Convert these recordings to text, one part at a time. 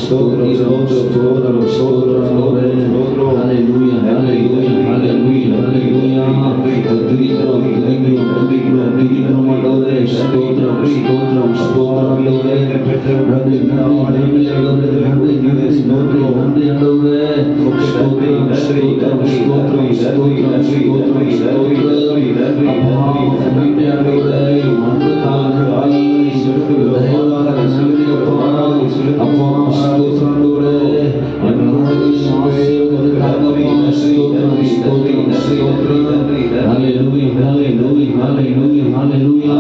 ஸ்தோத்திரம் ஸ்தோத்திரம் ஸ்தோத்திரம் ஸ்தோத்திரம் ஹalleluya ஹalleluya ஹalleluya ஹalleluya துதிக்கிறோம் துதிக்கிறோம் துதிக்கிறோம் துதிக்கிறோம் ஆண்டவரே ஸ்தோத்திரம் ஸ்தோத்திரம் ஸ்தோத்திரம் ஆண்டவரே நன்றி நன்றி ஆண்டவரே நன்றி நன்றி ஸ்தோத்திரம் நன்றி ஆண்டவரே ஸ்தோத்திரம் ஸ்தோத்திரம் ஸ்தோத்திரம் ஸ்தோத்திரம் ஸ்தோத்திரம் ஸ்தோத்திரம் அப்பா ஆண்டவரே மன்னிப்பு தாருங்கள் சிறுக்கு தயவாக நன்றி அப்பா ஸ்தோத்திரம் ஆண்டவரே அன்றாட ஆசீர்வாதங்களுக்காக ஸ்தோத்திரம் ஸ்தோத்திரம் ஸ்தோத்திரம் ஹalleluya ஹalleluya ஹalleluya ஹalleluya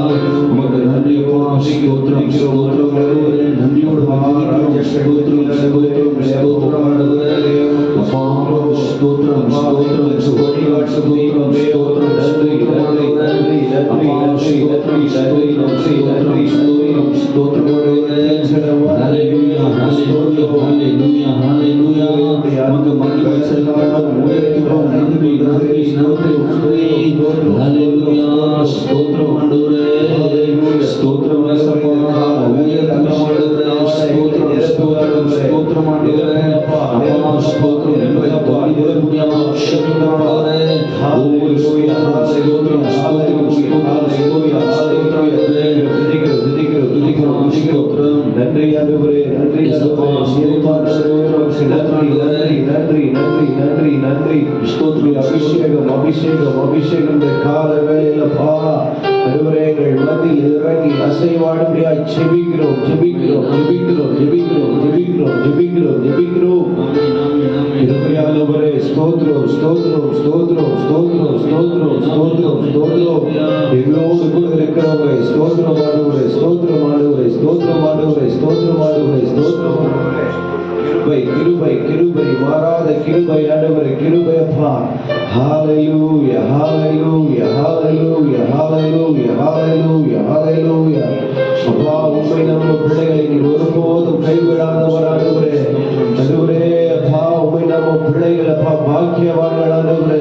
உமக்கு நன்றி அப்பா ஸ்தோத்திரம் ஸ்தோத்திரம் ஆண்டவரே நன்றியோடு ஆராதனை ஸ்தோத்திரம் ஸ்தோத்திரம் ஸ்தோத்திரம் ஆண்டவரே அப்பா ஸ்தோத்திரம் ஸ்தோத்திரம் ஸ்தோத்திரம் ஸ்தோத்திரம் ஸ்தோத்திரம் நன்றி அப்பா ஸ்தோத்திரம் ஸ்தோத்திரம் ஸ்தோத்திரம் ஸ்தோத்திரம் ஆண்டவரே ஹalleluya ஹalleluya ஹalleluya ஹalleluya உமக்கு மகிமை செலுத்துகிறோம் உயர்த்துகிறோம் நன்றி நன்றி நன்றி நன்றி ஹalleluya ஸ்தோத்திரம் ஆண்டவரே ஸ்தோத்திரம் இயேசுப்பா உயர்த்துகிறோம் ஆண்டவரே ஸ்தோத்திரம் ஸ்தோத்திரம் ஸ்தோத்திரம் ஆண்டவரே அப்பா ஸ்தோத்திரம் அப்பா முடியாம ஷெபிக்கிறோம் ஆண்டவரே ஹalleluya ஸ்தோத்திரம் ஸ்தோத்திரம் ஸ்தோத்திரம் ஸ்தோத்திரம் துதிக்கிறோம் துதிக்கிறோம் துதிக்கிறோம் துதிக்கிறோம் நன்றி ஆண்டவரே நன்றி இயேசுப்பா ஸ்தோத்திரம் ஸ்தோத்திரம் நன்றி நன்றி நன்றி நன்றி நன்றி ஸ்தோத்திரம் அபிஷேகம் அபிஷேகம் அபிஷேகம் இந்த கால வேளையில பா ஆண்டவரே எங்கள் மத்தியில் இறங்கி அசைவாடும்படியாய் ஜெபிக்கிறோம் ஜெபிக்கிறோம் ஜெபிக்கிறோம் ஜெபிக்கிறோம் ஜெபிக்கிறோம் ஜெபிக்கிறோம் ஜெபிக்கிறோம் கிருபையானவரே ஸ்தோத்திரம் ஸ்தோத்திரம் ஸ்தோத்திரம் ஸ்தோத்திரம் ஸ்தோத்திரம் ஸ்தோத்திரம் ஸ்தோத்திரம் எங்களோடு கூட இருக்கிறவரை ஸ்தோத்திரம் ஆண்டவரே ஸ்தோத்திரம் ஆண்டவரே ஸ்தோத்திரம் ஆண்டவரே ஸ்தோத்திரம் ஆண்டவரே ஸ்தோத்திரம் ஆண்டவரே கிருபை கிருபை கிருபை மாறாத கிருபை ஆண்டவரே கிருபை அப்பா ஹalleluya hallelujah hallelujah hallelujah hallelujah hallelujah அப்பா உம்மை நம்ம பிள்ளைகளை நீர் ஒருபோதும் கைவிடாதவர் ஆண்டவரே ஆண்டவரே அப்பா உம்மை நம்ம பிள்ளைகள் அப்பா பாக்கியவான்கள் ஆண்டவரே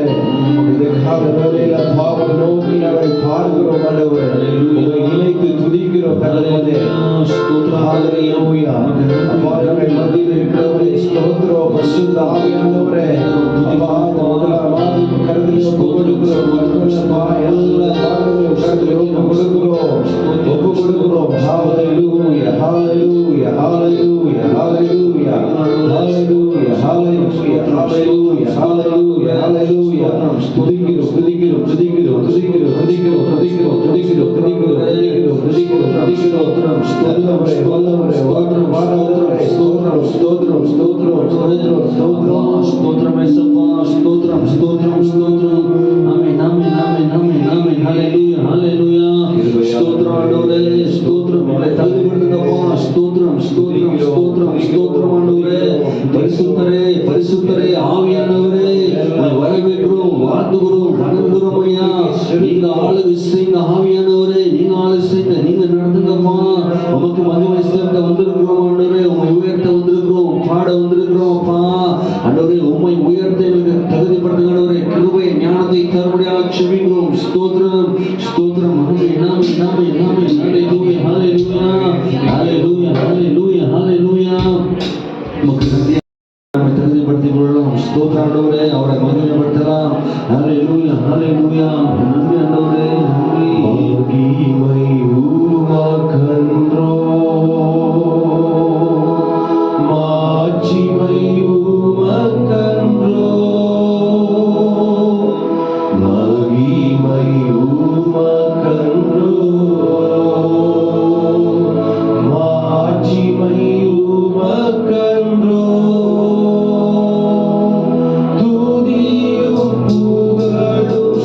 இந்த கால வேளையில் அப்பா உம்மை நோக்கி நாங்கள் பார்க்கிறோம் ஆண்டவரே உம்மை நினைத்து துதிக்கிறோம் ஆண்டவரே ஸ்தோத்திரம் ஹalleluya அப்பா எங்கள் மத்தியில் இருக்கிறவரே ஸ்தோத்திரம் பரிசுத்த ஆவியானவரே அப்பா முதலாவது கருத்தில் ஒப்பு கொடுக்கிறோம் அப்பா எல்லா பாவங்களையும் கருத்தில் ஒப்பு கொடுக்கிறோம் hallelujah hallelujah hallelujah hallelujah hallelujah hallelujah hallelujah hallelujah hallelujah துதிக்கிறோம் துதிக்கிறோம் துதிக்கிறோம் துதிக்கிறோம் துதிக்கிறோம் துதிக்கிறோம் துதிக்கிறோம் துதிக்கிறோம் துதிக்கிறோம் துதிக்கிறோம் ஸ்தோத்திரமே வல்லவரே ஸ்தோத்திரம் ஆராதனை ஸ்தோத்திரம் ஸ்தோத்திரம் ஸ்தோத்திரம் ஸ்தோத்திரம் ஸ்தோத்திரம் ஸ்தோத்திரமே சப்பா ஸ்தோத்திரம் ஸ்தோத்திரம் ஸ்தோத்திரம் ஆமென் ஆமென் ஆமென் ஆமென் ஆமென் ஹalleluya ஹalleluya ஸ்தோத்திரம் ஆண்டவரே ஸ்தோத்திரம் எங்களை தகுதிப்படுத்துங்கப்பா ஸ்தோத்திரம் ஸ்தோத்திரம் ஸ்தோத்திரம் ஸ்தோத்திரம் ஆண்டவரே பரிசுத்தரே பரிசுத்தரே ஆவியானவரே வரவேற்கிறோம் வாழ்த்துகிறோம் வணங்குகிறோம் ஐயா நீங்க ஆளுகை செய்யுங்க ஆவியானவரே நீங்க ஆளு செய்யுங்க நீங்க நடத்துங்கப்பா உமக்கு மகிமை சேர்க்க வந்திருக்கிறோம் ஆண்டவரே உம்மை உயர்த்த வந்திருக்கிறோம் பாட வந்திருக்கிறோம் அப்பா ஆண்டவரே உம்மை உயர்த்த எங்களுக்கு தகுதிப்படுத்துங்க ஆண்டவரே கிருபை ஞானத்தை தரும்படியாக ஜெபிக்கிறோம் ஸ்தோத்திரம் ஸ்தோத்திரம் ஆமென் ஆமென் ஆமென் ஆமென் ஹalleluya ஹalleluya ஹalleluya ஹalleluya ஹalleluya உமக்கு நன்றி தகுதிப்படுத்திக் கொள்ளலாம் ஸ்தோத்திரம் ஆண்டவரே அவரை மகிமைப்படுத்தலாம் ஹalleluya ஹalleluya நன்றி ஆண்டவரே நன்றி மகிமை உமக்கன்றோ மாட்சிமை உமக்கன்றோ மகிமை உமக்கன்றோ மாட்சிமை உமக்கன்றோ துதியும் புகழும்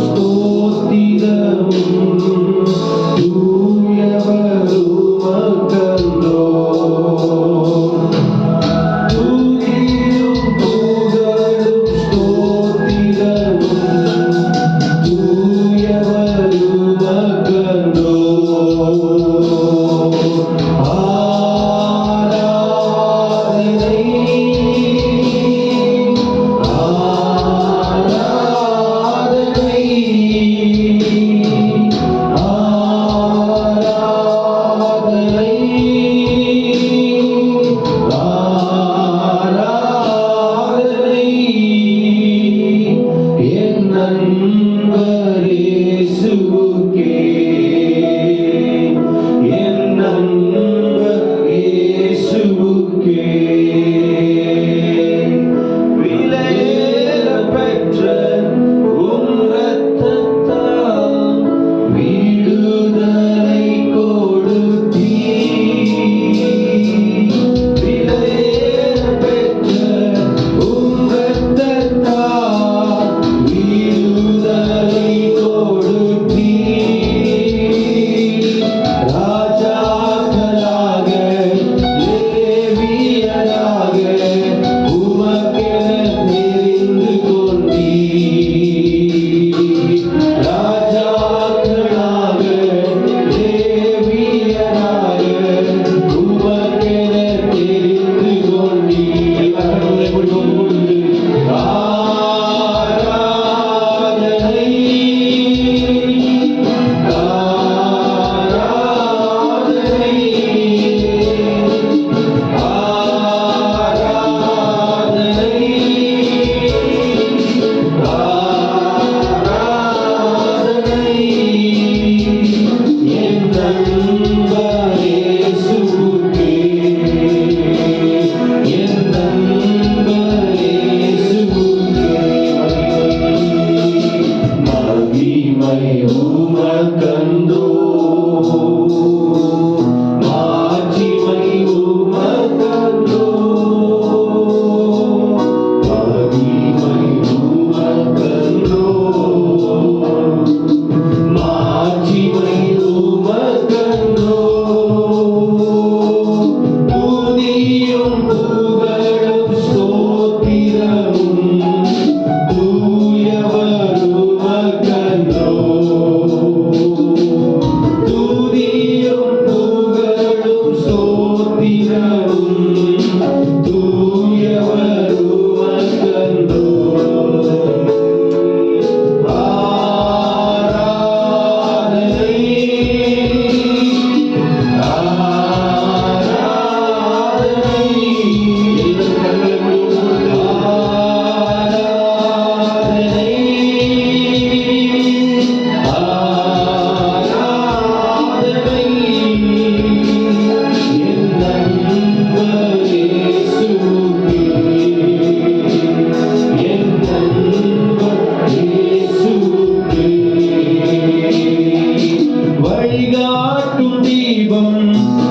தெய்வம்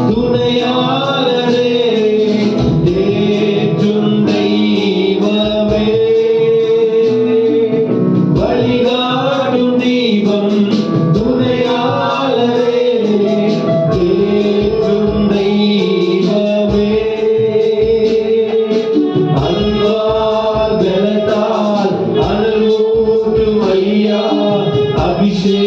துணையாளரே தேற்றும் தெய்வமே வழிகாட்டும் தெய்வம் துணையாளரே தேற்றும் தெய்வமே அன்பால் பலத்தால் அனல் ஊட்டும் ஐயா அபிஷேகநாதரே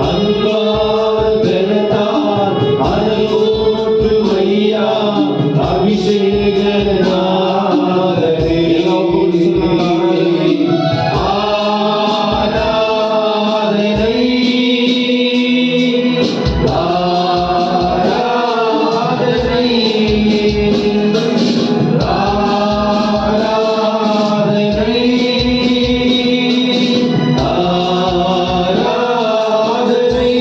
அன்பால் பலத்தால் அனல் ஊட்டும் ஐயா அபிஷேகநாதரே ஆராதனை ஆராதனை ஆராதனை ஆராதனை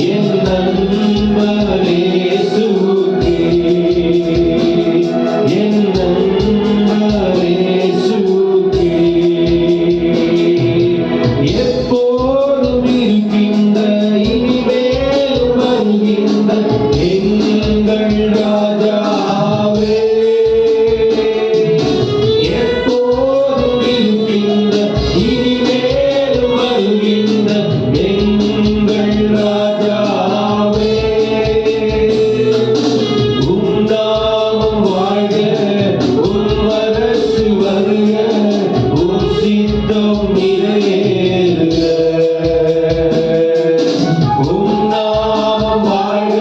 என் நண்பரே இயேசுவுக்கே என் நண்பரே இயேசுவுக்கே எப்போதும் இருக்கின்ற இனிமேலும் வருகின்ற எங்கள் ராஜாவே எப்போதும் இருக்கின்ற இனிமேலும் வருகின்ற எங்கள் ராஜாவே உம் நாமம் வாழ்க உம் அரசு வருக உம் சித்தம் நிறைவேறுக உம் நாமம் வாழ்க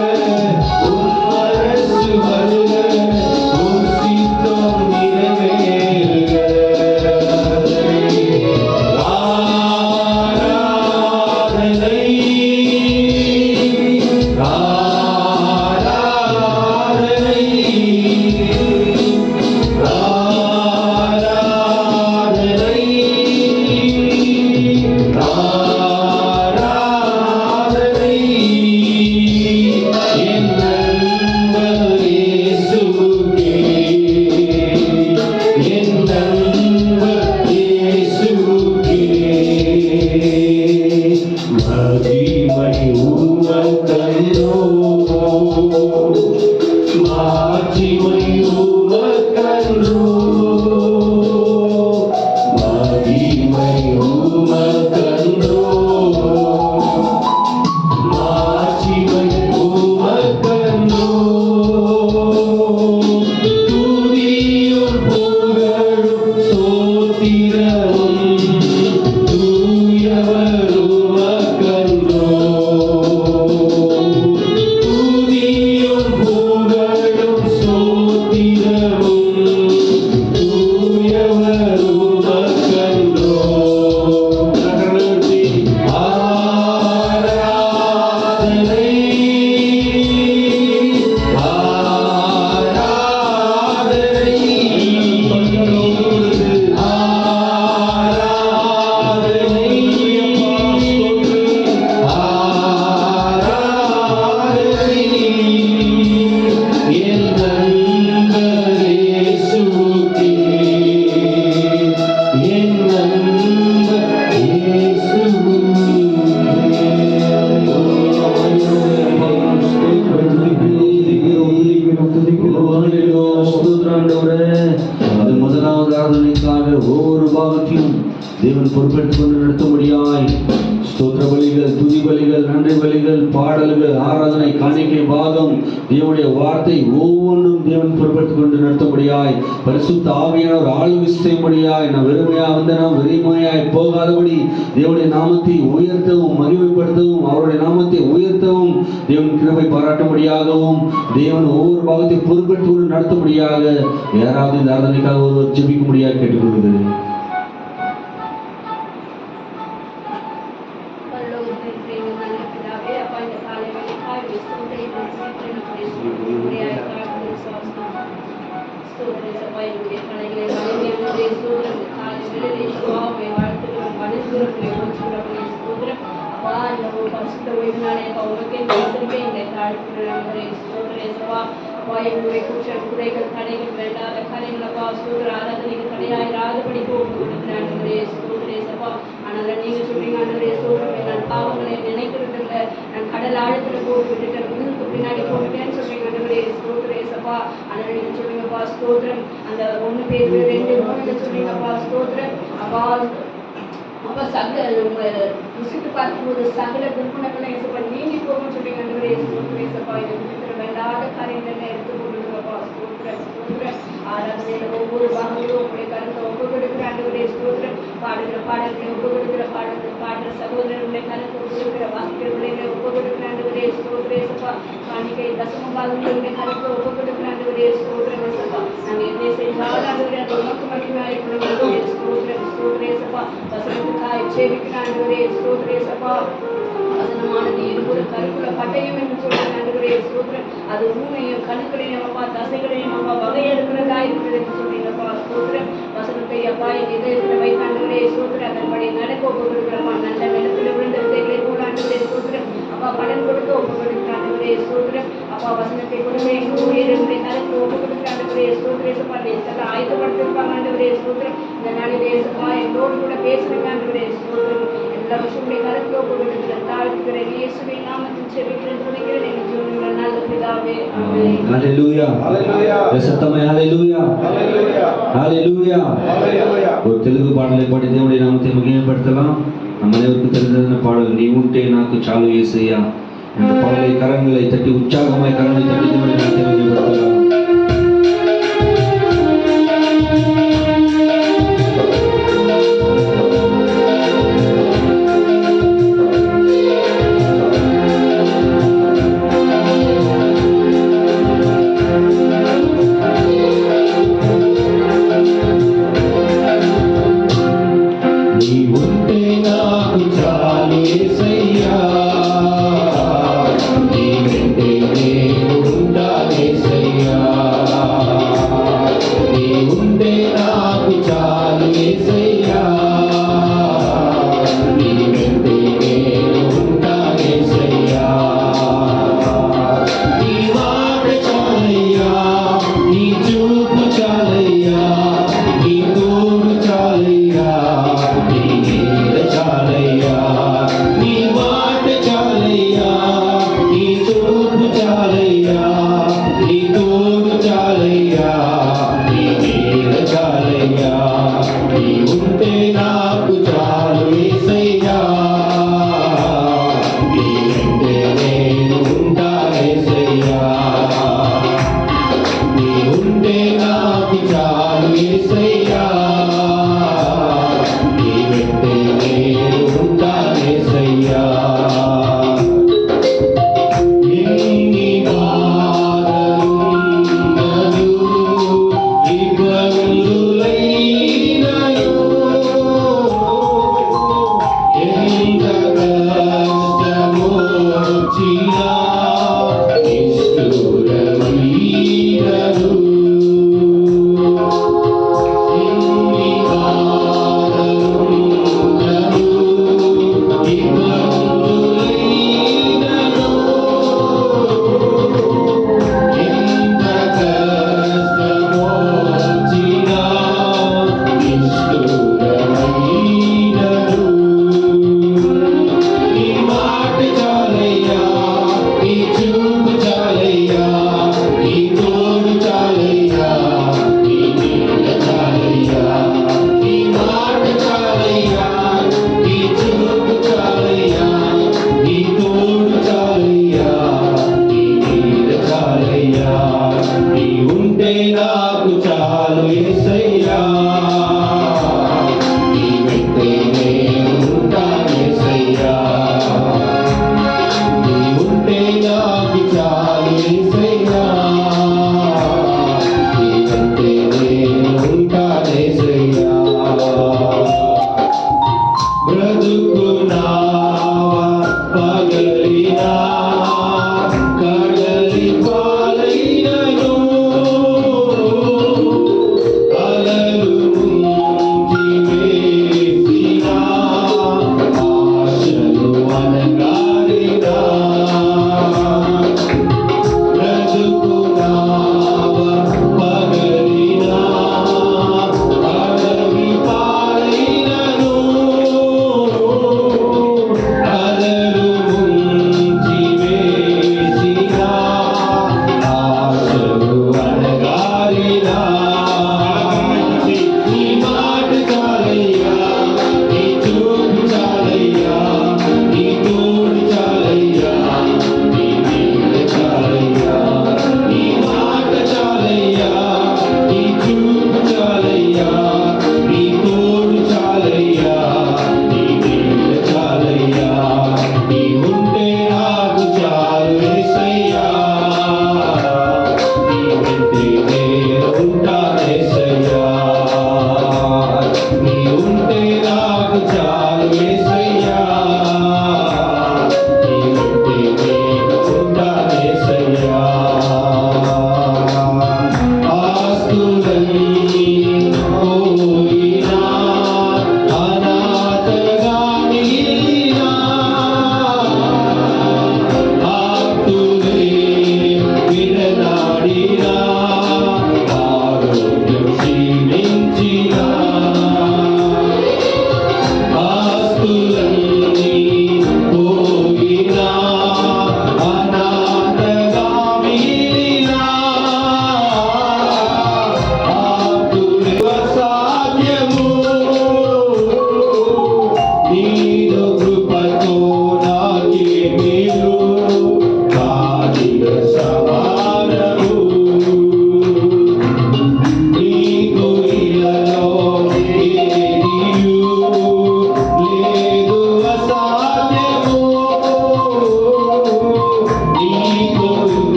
உம் அரசு வருக உம் சித்தம் நிறைவேறுக ஆராதனை ஆராதனை ஆராதனை ஆராதனை என் நண்பர் இயேசுவுக்கே என் நண்பர் இயேசுவுக்கே மகிமை உமக்கன்றோ மாட்சிமை உமக்கன்றோ மகிமை உமக்கன்றோ மாட்சிமை உமக்கன்றோ துதியும் புகழும் ஸ்தோத்திரமும் தூயவர் உமக்கன்றோ துதியும் புகழும் ஸ்தோத்திரமும் தூயவர் உமக்கன்றோ ஆராதனை ஆராதனை ஆராதனை ஆராதனை என் நண்பர் இயேசுவுக்கே என் நண்பர் அது முதலாவது ஆராதனைக்காக ஒவ்வொரு பாகத்தையும் தேவன் பொறுப்பெடுத்துக் கொண்டு நடத்தும்படியாய் ஸ்தோத்திர பலிகள், துதி பலிகள், நன்றி பலிகள், பாடல்கள், ஆராதனை, காணிக்கை பாகம், தேவனுடைய வார்த்தை ஒவ்வொன்றும் தேவன் பொறுப்பெடுத்துக் கொண்டு நடத்தும்படியாய் பரிசுத்த ஆவியானவர் ஆளுகை செய்யும்படியாய் நான் வெறுமையா வந்த நாம் வெறுமையாய் போகாதபடி தேவனுடைய நாமத்தை உயர்த்தவும் மகிமைப்படுத்தவும் அவருடைய நாமத்தை உயர்த்தவும் தேவன் கிருபை பாராட்டும்படியாகவும் தேவன் ஒவ்வொரு பாகத்தை பொறுப்பெடுத்துக் கொண்டு நடத்தும்படியாக யாராவது இந்த ஆராதனைக்காக ஒருவர் ஜெபிக்கும்படியாக கேட்டுக்கொள்கிறேன். வாயுவை குற்றம் குறைகள் தடைகள் வேண்டாத காரியங்களப்பா சூழல் ஆராதனைக்கு தடையாயிராதபடி போக்குவரத்து ஆனால் ஆண்டவரே சொல்றீங்க. நான் பாவங்களை நினைக்கிறது இல்லை, நான் கடல் ஆழத்துல போட்டு விட்டுட்டேன், முன்னுக்கு பின்னாடி போட்டுட்டேன்னு சொல்றீங்க ஆண்டவரே. ஸ்தோத்திரம் ஏசப்பா. ஆண்டவரே நீங்க சொல்றீங்கப்பா ஸ்தோத்திரம். அந்த 1 பேதுரு 2:3 சொல்றீங்கப்பா ஸ்தோத்திரம். அப்பா அப்ப உங்களை ருசித்து பார்க்கும்போது சகல துர்குணங்களை ஏசப்பா நீங்கி போகும்னு சொல்றீங்க ஆண்டவரே. ஸ்தோத்திரம் ஏசப்பா. இதை இருக்கிற வேண்டாத காரியங்களை எடுத்து போட்டுருங்கப்பா. ஸ்தோத்திரம் ஸ்தோத்திரம். ஆராதனையில ஒவ்வொரு பாகங்களும் உங்களுடைய கருத்தை ஒப்பு கொடுக்கிற ஆண்டவரே. ஸ்தோத்திரம். பாடுகிற பாடல்களை ஒப்பு கொடுக்கிற பாடுற சகோதரர்களுடைய கருத்தை ஒப்பு கொடுக்கிற வாசிக்கிற பிள்ளைகளை ஒப்பு கொடுக்கிற ஆண்டவரே. ஸ்தோத்திரம் ஏசப்பா. காணிக்கை தசம பாகங்களுடைய கருத்தை ஒப்பு கொடுக்கிற ஆண்டவரே. ஸ்தோத்திரம் ஏசப்பா. நாங்கள் என்ன செய்தாலும் ஆண்டவரே அது உமக்கு மகிமையாய் கொடுக்கிறோம். ஸ்தோத்திரம் ஸ்தோத்திரம் ஏசப்பா. வசனத்துக்காய் சேவிக்கிற ஆண்டவரே. ஸ்தோத்திரம் ஏசப்பா. வசனமானது இருபுற கருக்குள்ள பட்டயம் என்று சொல்ற ஆண்டவரே. ஸ்தோத்திரம். அது ஊனையும் கணுக்களையும் அப்பா தசைகளையும் அப்பா வகையெடுக்கிறதா இருக்கிறது என்று சொல்றீங்கப்பா. ஸ்தோத்திரம். வசனத்தை அப்பா எங்க இதயத்துல வைத்த ஆண்டவரே. ஸ்தோத்திரம். அதன்படி நடக்க ஒப்பு கொடுக்கிறப்பா. நல்ல நிலத்துல விழுந்த விதைகளை போல ஆண்டவரே. ஸ்தோத்திரம். அப்பா பலன் கொடுக்க ஒப்பு கொடுக்கிற ஆண்டவரே. ஸ்தோத்திரம். அப்பா வசனத்தை கொடுக்க எங்க ஊழியர்களுடைய கருத்து ஒப்பு கொடுக்கிற ஆண்டவரே. ஸ்தோத்திரேசப்பா. இதெல்லாம் ஆயத்தப்படுத்திருப்பாங்க ஆண்டவரே. ஸ்தோத்திரம். இந்த நாளில் ஏசப்பா எங்களோடு கூட பேசுறீங்க ஆண்டவரே. ஸ்தோத்திரம். எல்லா விஷயங்களுடைய கருத்து ஒப்பு கொடுக்கிற தாழ்த்துக்கிற இயேசுவின் நாமத்தில் செபிக்கிறேன் துணிக்கிறேன் எங்கள் ஜீவனுள்ள நல்ல பிதாவே. ஆமென். ஹalleluya ஹalleluya சத்தமே ஹalleluya ஹalleluya ஹalleluya. ஹalleluya. ஒரு தெலுங்கு பாடலை பாடி தேவனுடைய நாமத்தை மகிமைப்படுத்தலாம். நம்ம அனைவருக்கும் தெரிந்த பாடல் நீ உண்டே நாக்கு சாலு இயேசுயா. இந்த பாடலை கரங்களை தட்டி உற்சாகமாய் கரங்களை தட்டி தேவனுடைய நாமத்தை மகிமைப்படுத்தலாம். Ni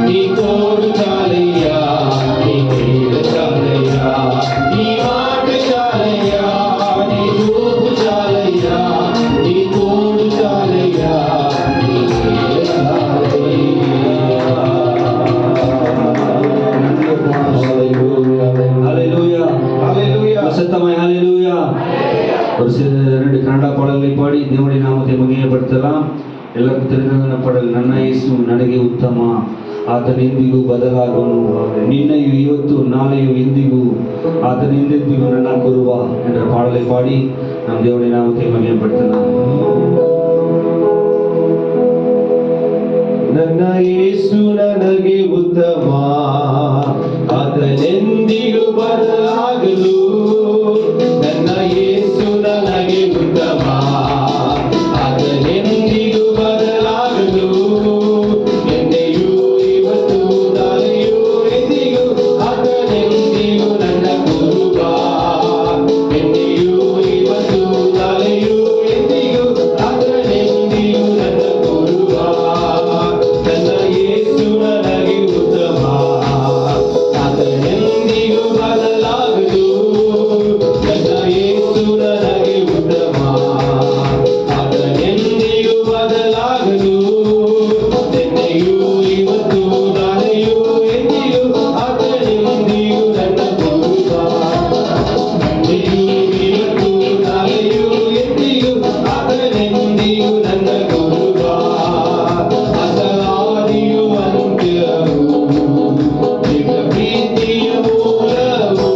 నీ తోడు చాలయ్యా, నీ నీడ చాలయ్యా, నీ మాట చాలయ్యా, నీ చూపు చాలయ్యా, నీ తోడు చాలయ్యా, నీ నీడ చాలయ్యా. ஹல்லேலூயா, ஹல்லேலூயா, சத்தமாய் ஹல்லேலூயா. ஒரு சில 2 கன்னட பாடல்களை பாடி தேவனுடைய நாமத்தை மகிமைப்படுத்தலாம். ಎಲ್ಲರಿಗೂ ತಿಳಿದ ಪಾಡಲ್, ನನ್ನ ಯೇಸು ನನಗೆ ಉತ್ತಮ, ಆತನೆಂದಿಗೂ ಬದಲಾಗನು, ನಿನ್ನೆಯೂ ಇವತ್ತು ನಾಳೆಯೂ ಎಂದಿಗೂ ಆತನೆಂದೆಂದಿಗೂ ನನ್ನ ಗುರುವ என்ற பாடலை பாடி நம் தேவனுடைய நாமத்தை மகிமைப்படுத்தலாம். ನನ್ನ ಯೇಸು ನನಗೆ ಉತ್ತಮ, ಆತನೆಂದಿಗೂ ಬದಲಾಗಲು, ನನ್ನ ಯೇಸು ನನಗೆ ಉತ್ತಮ, ಆತನೆಂದಿಗೂ ಬದಲಾಗಲು, ಎಂದೆಯೂ ಇವತ್ತು ನಾಳೆಯೂ ಎಂದಿಗೂ ಆತನೆಂದಿಗೂ ನನ್ನ ಗುರುವ, ಎಂದೆಯೂ ಇವತ್ತು ನಾಳೆಯೂ ಎಂದಿಗೂ ಆತನೆಂದಿಗೂ ನನ್ನ ಗುರುವ. ನನ್ನ ಯೇಸು ನನಗೆ ಉತ್ತಮ, ಆತನೆಂದಿಗೂ ಬದಲಾಗದು, ನನ್ನ ಯೇಸು ನನಗೆ ಉತ್ತಮ, ಆತನೆಂದಿಗೂ ಬದಲಾಗದು, ಎಂದೆಯೂ ಇವತ್ತು ನಾಳೆಯೂ ಎಂದಿಗೂ ಆತನೆಂದಿಗೂ ನನ್ನ ಗುರುವ, ಎಂದೆಯೂ ಇವತ್ತು ನಾಳೆಯೂ ಎಂದಿಗೂ ಆತನೆಂದಿಗೂ ನನ್ನ ಗುರುವ. ಅಸಾದಿಯು ಅಂತ್ಯವು, ದಿವ್ಯ ಪ್ರೀತಿಯ ಮೂಲವು,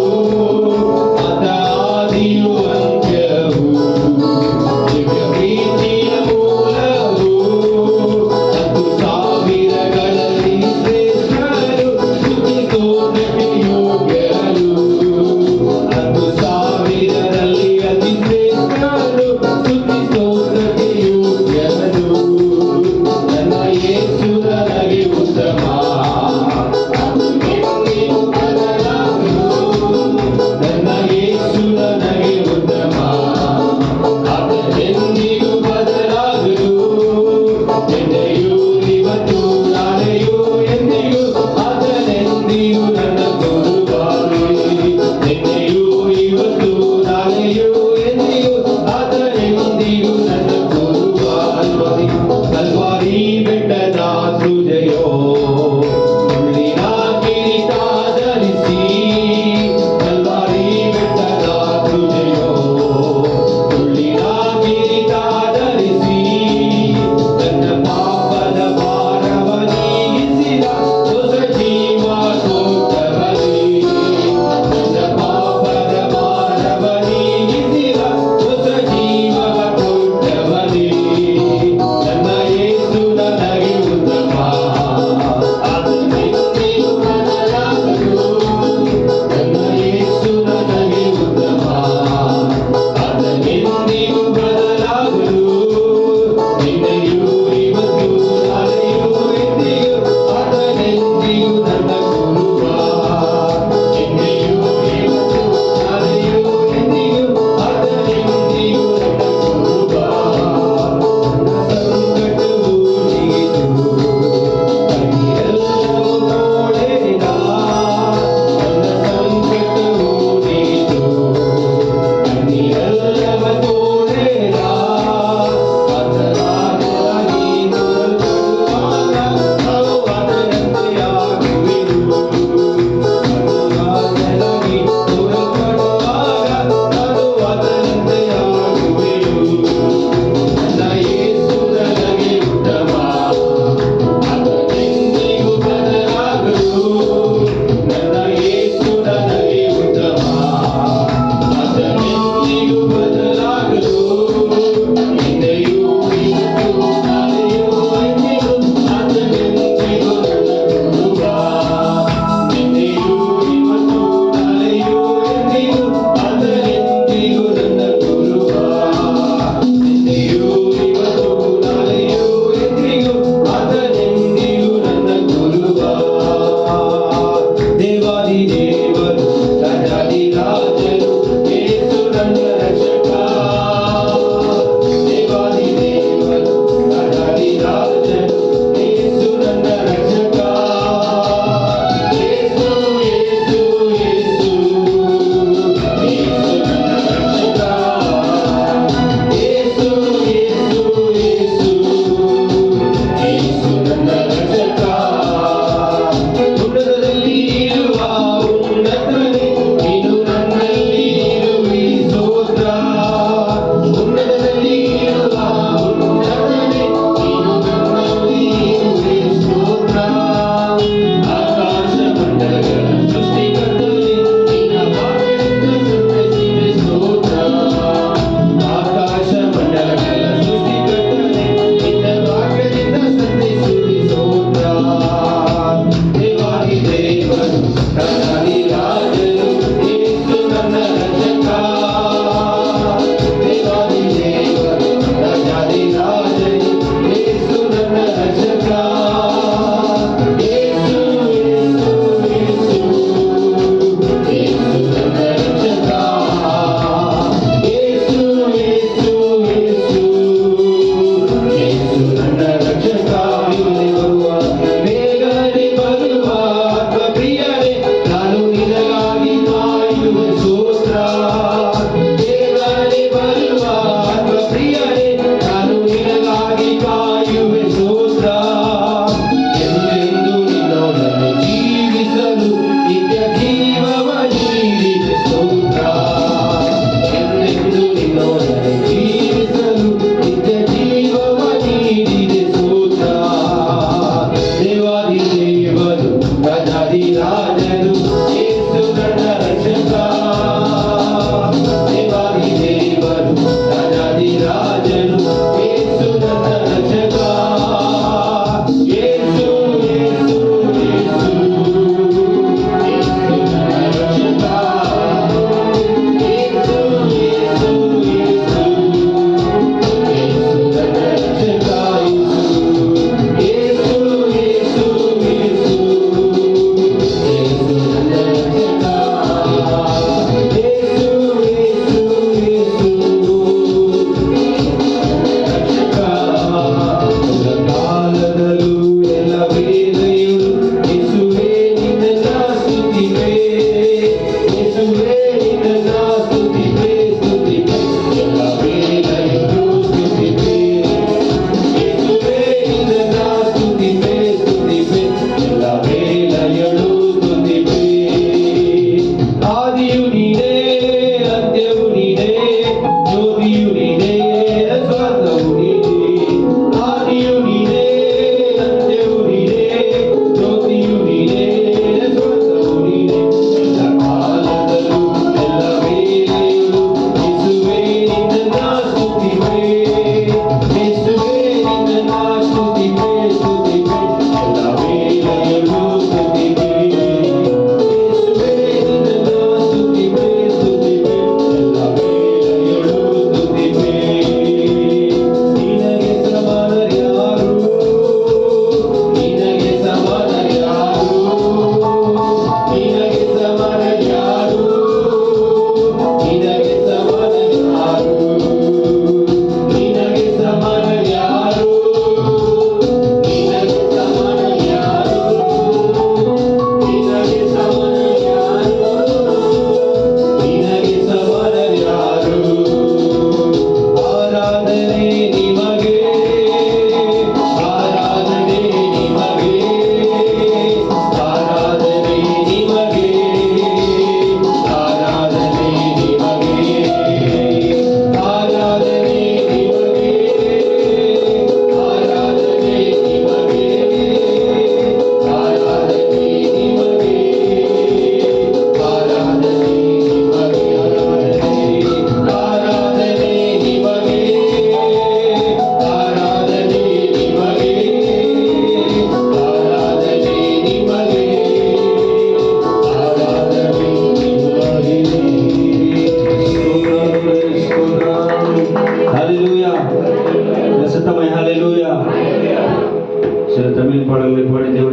ಅಸಾದಿಯು ಅಂತ್ಯವು, ದಿವ್ಯ ಪ್ರೀತಿಯ ಮೂಲವು, 10,000ಗಳಲ್ಲಿ ಶ್ರೇಷ್ಠರು, ಸ್ತುತಿ ಸ್ತೋತ್ರಕ್ಕೆ ಯೋಗ್ಯರು, 10,000ರಲ್ಲಿ ಅತಿ ಶ್ರೇಷ್ಠರು, ಸ್ತುತಿ ಸ್ತೋತ್ರಕ್ಕೆ ಯೋಗ್ಯರು. ನನ್ನ ಯೇಸು ನನಗೆ ಉತ್ತಮ, ಆತನೆಂದಿಗೂ ಬದಲಾಗದು, ನನ್ನ ಯೇಸು ನನಗೆ ಉತ್ತಮ, ಆತನೆಂದಿಗೂ ಬದಲಾಗದು, ಎಂದೆಯೂ ಇವತ್ತು ನಾಳೆಯೂ ಎಂದಿಗೂ ಆತನೆಂದಿಗೂ ನನ್ನ ಗುರುವಾಗಲಿ, ಎಂದೆಯೂ ಇವತ್ತು ನಾಳೆಯೂ ಎಂದಿಗೂ ಆತನೆಂದಿಗೂ ನನ್ನ ಗುರುವಾಗಲಿ. ಕಲ್ವಾರಿ ಬೆಟ್ಟದ ಸೃಜೆಯೋ ಮುಳ್ಳಿನ ಕಿರೀಟ ಧರಿಸಿ, ಕಲ್ವಾರಿ ಬೆಟ್ಟದ ಸೃಜೆಯೋ ಮುಳ್ಳಿನ ಕಿರೀಟ ಧರಿಸಿ, ನನ್ನ ಪಾಪದ ಭಾರವ ನೀಗಿಸಿದ ಹೊಸ ಜೀವ ಕೊಟ್ಟವನೇ, ನನ್ನ ಪಾಪದ ಭಾರವ ನೀಗಿಸಿದ ಹೊಸ ಜೀವ ಕೊಟ್ಟವನೇ. ನನ್ನ ಯೇಸು ನನಗೆ ಉತ್ತಮ,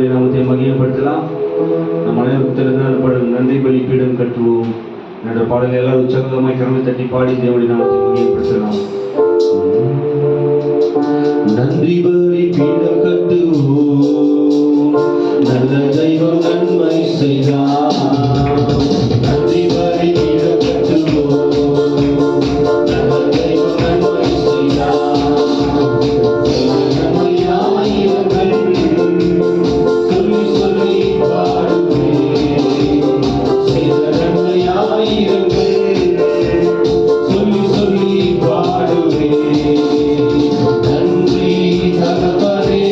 தேவனுடைய நாமத்தை மகிமைப்படுத்தலாம். நம் அனைவரும் திறந்த நன்றி பலிப்பீடம் கட்டுவோம் என்ற பாடலை எல்லாரும் உற்சாகமாய் கரங்களை தட்டி பாடி தேவனுடைய நாமத்தை மகிமைப்படுத்தலாம். நன்றி பலிப்பீடம் கட்டுவோம், நல்ல தெய்வம் நன்மை செய்தார். நன்றி பலிப்பீடம் கட்டுவோம், நல்ல தெய்வம் நன்மை செய்தார். சொல்லி சொல்லி பாடுவேன், செய்த நன்மையாயிரங்கள் சொல்லி சொல்லி பாடுவேன். நன்றி தகப்பனே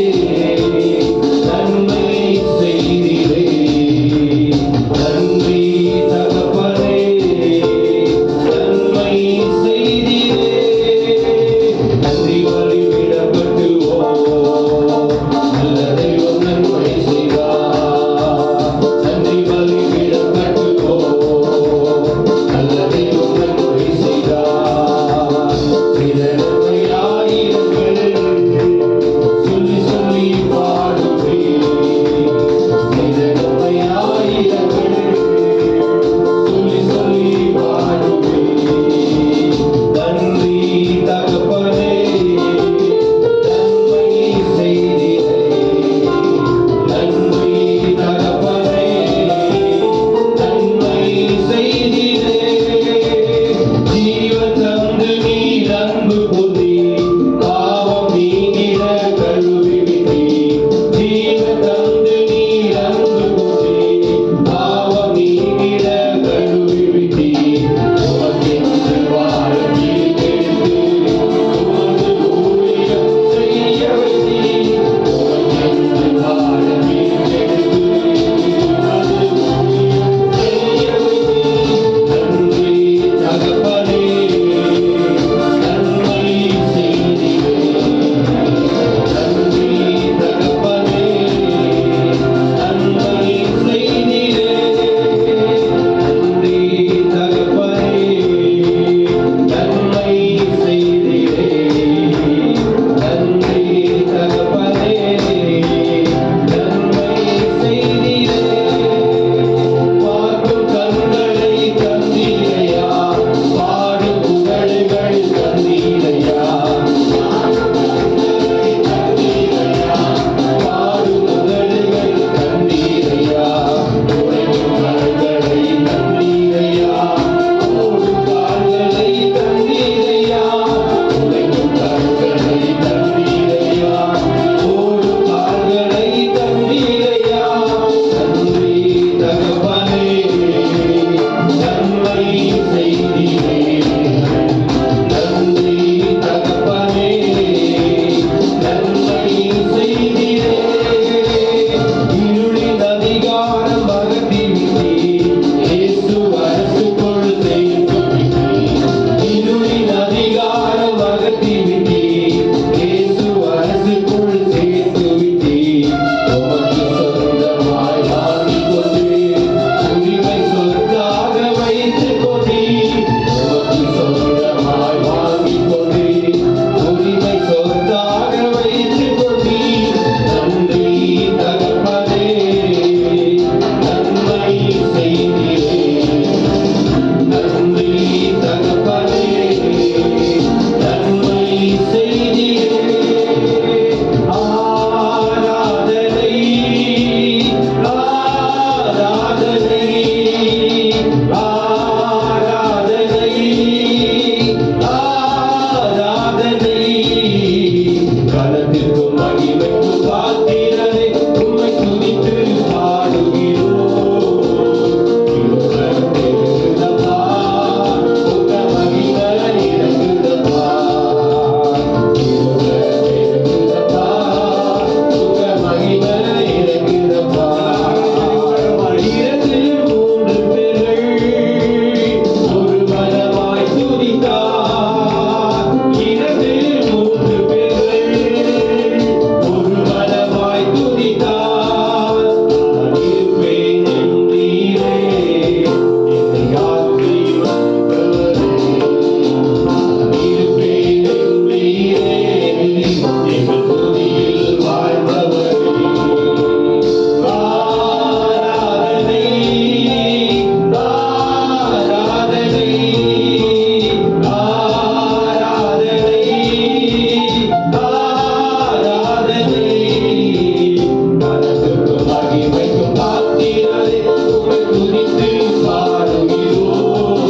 மகிமைக்கு பாத்திரரே உம்மை துதித்து பாடுகிறோம்.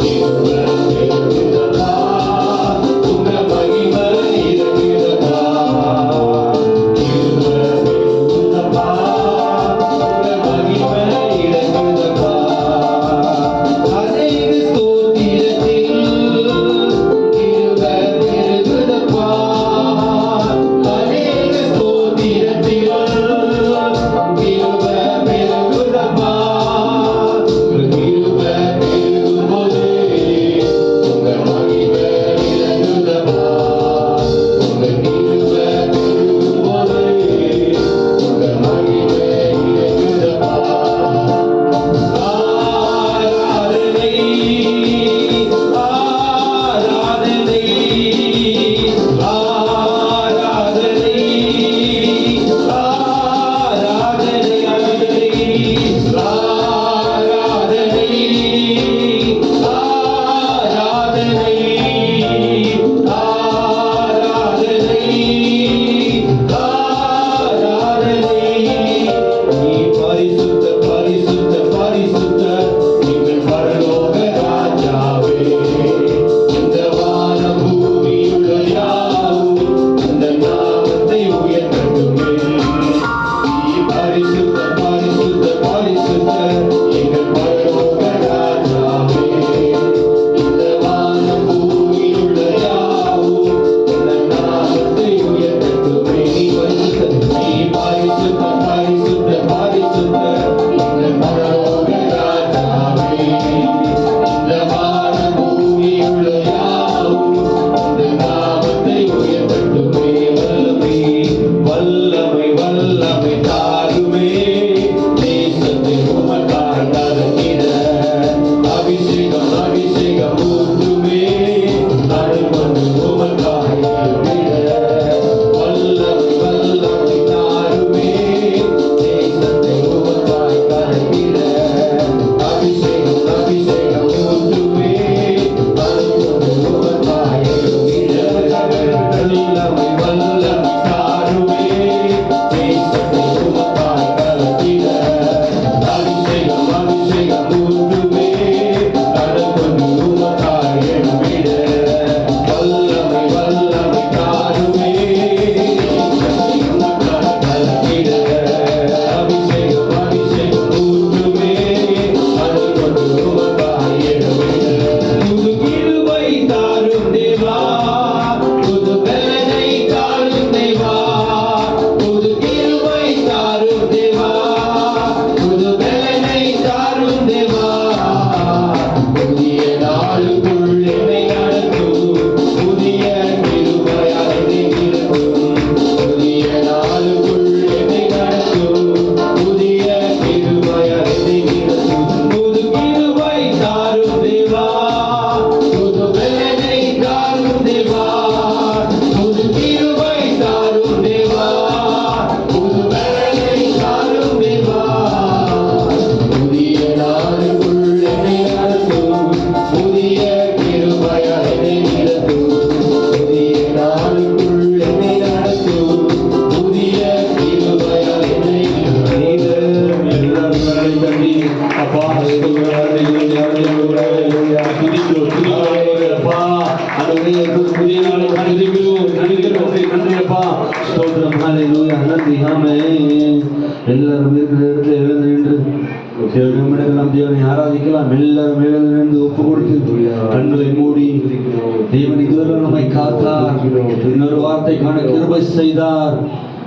கிருபை பெருகுதப்பா, உங்க மகிமை இறங்குதப்பா. கிருபை பெருகுதப்பா, உங்க மகிமை இறங்குதப்பா. அநேக ஸ்தோத்திரத்தில் கிருபை பெருகுதப்பா. அநேக ஸ்தோத்திரத்தில் கிருபை பெருகுதப்பா. கிருபை பெருகும்போது உங்க மகிமை இறங்குதப்பா. உங்க கிருபை பெருகும்போது உங்க மகிமை இறங்குதப்பா. ஆராதனை ஆராதனை ஆராதனை ஆராதனை ஆராதனை ஆராதனை ஆராதனை. நீ பரிசுத்த பரிசுத்த பரிசுத்த எங்கள் பரலோக ராஜாவே. இந்த வான பூமியுள்ள யாவும் அந்த நாமத்தை உயர்த்தட்டுமே. நீ பரிசுத்த பரிசுத்த பரிசுத்த எங்கள் பரலோக ராஜாவே. இந்த வான பூமியுள்ள யாவும் அந்த நாமத்தை உயர்த்தட்டுமே. நீ பரிசுத்த பரிசுத்த பரிசுத்த எங்கள் பரலோக ராஜாவே. இந்த வான பூமியுள்ள யாவும் அந்த நாமத்தை உயர்த்தட்டுமே. வல்லமை வல்லமை தாருமே. தேசத்தை உமக்காய் தரத்திட அபிஷேகம் அபிஷேகம் ஊற்றுமே. அருள்மந்து உமக்காய் எழுதிட வல்லமை வல்லமை தாருமே. தேசத்தை உமக்காய் தரத்திட அபிஷேகம் அபிஷேகம் ஊற்றுமே. அருள்மந்து உமக்காய் எழுதிட வல்லமை வல்லமை தாருமே. தேசத்தை உமக்காய் தரத்திட அபிஷேகம் அபிஷேகம் ஊற்றுமே. அருள்மந்து உமக்காய் எழுதிட வல்லமை வல்லமை தாருமே. தேசத்தை உமக்காய் தரத்திட அபிஷேகம் அபிஷேகம் ஊற்றுமே. அருள்மந்து உமக்காய் எழுதிட புது கிருபை தாரும் தேவா. புது பலனை தாரும் தேவா. புது கிருபை தாரும் தேவா. புது பலனை தாரும் தேவா. புதிய நாளுக்குள் என்னை நடத்தும். புதிய கிருபையால் என்னை நிறுத்தும். புதிய நாளுக்குள் என்னை நடத்தும். புதிய கிருபையால் என்னை நிறுத்தும். புது கிருபை தாரும் தேவா. புது பலனை தாரும் தேவா. புது கிருபை தாரும் தேவா. புது பலனை தாரும் தேவா. புதிய நாளுக்குள் என்னை நடத்தும். புதிய கிருபையால் என்னை நிறுத்தும். புதிய நாளுக்குள் என்னை நடத்தும். புதிய கிருபையால் என்னை அப்பா புதிய நாளை நன்றிக்கிறோம் நன்றியப்பா. ஸ்தோத்திரம் ஹல்லேலூயா நன்றி ஆமென். எல்லாரும் இருக்கிற இடத்துல எழுந்து நின்று நிமிடங்கள் தேவனை ஆராதிக்கலாம். எல்லாரும் எழுந்து நின்று ஒப்பு கொடுத்து கண்களை மூடி தேவன் இதுவரை நம்மை காத்தார். இன்னொரு வார்த்தை காண கிருபை செய்தார்.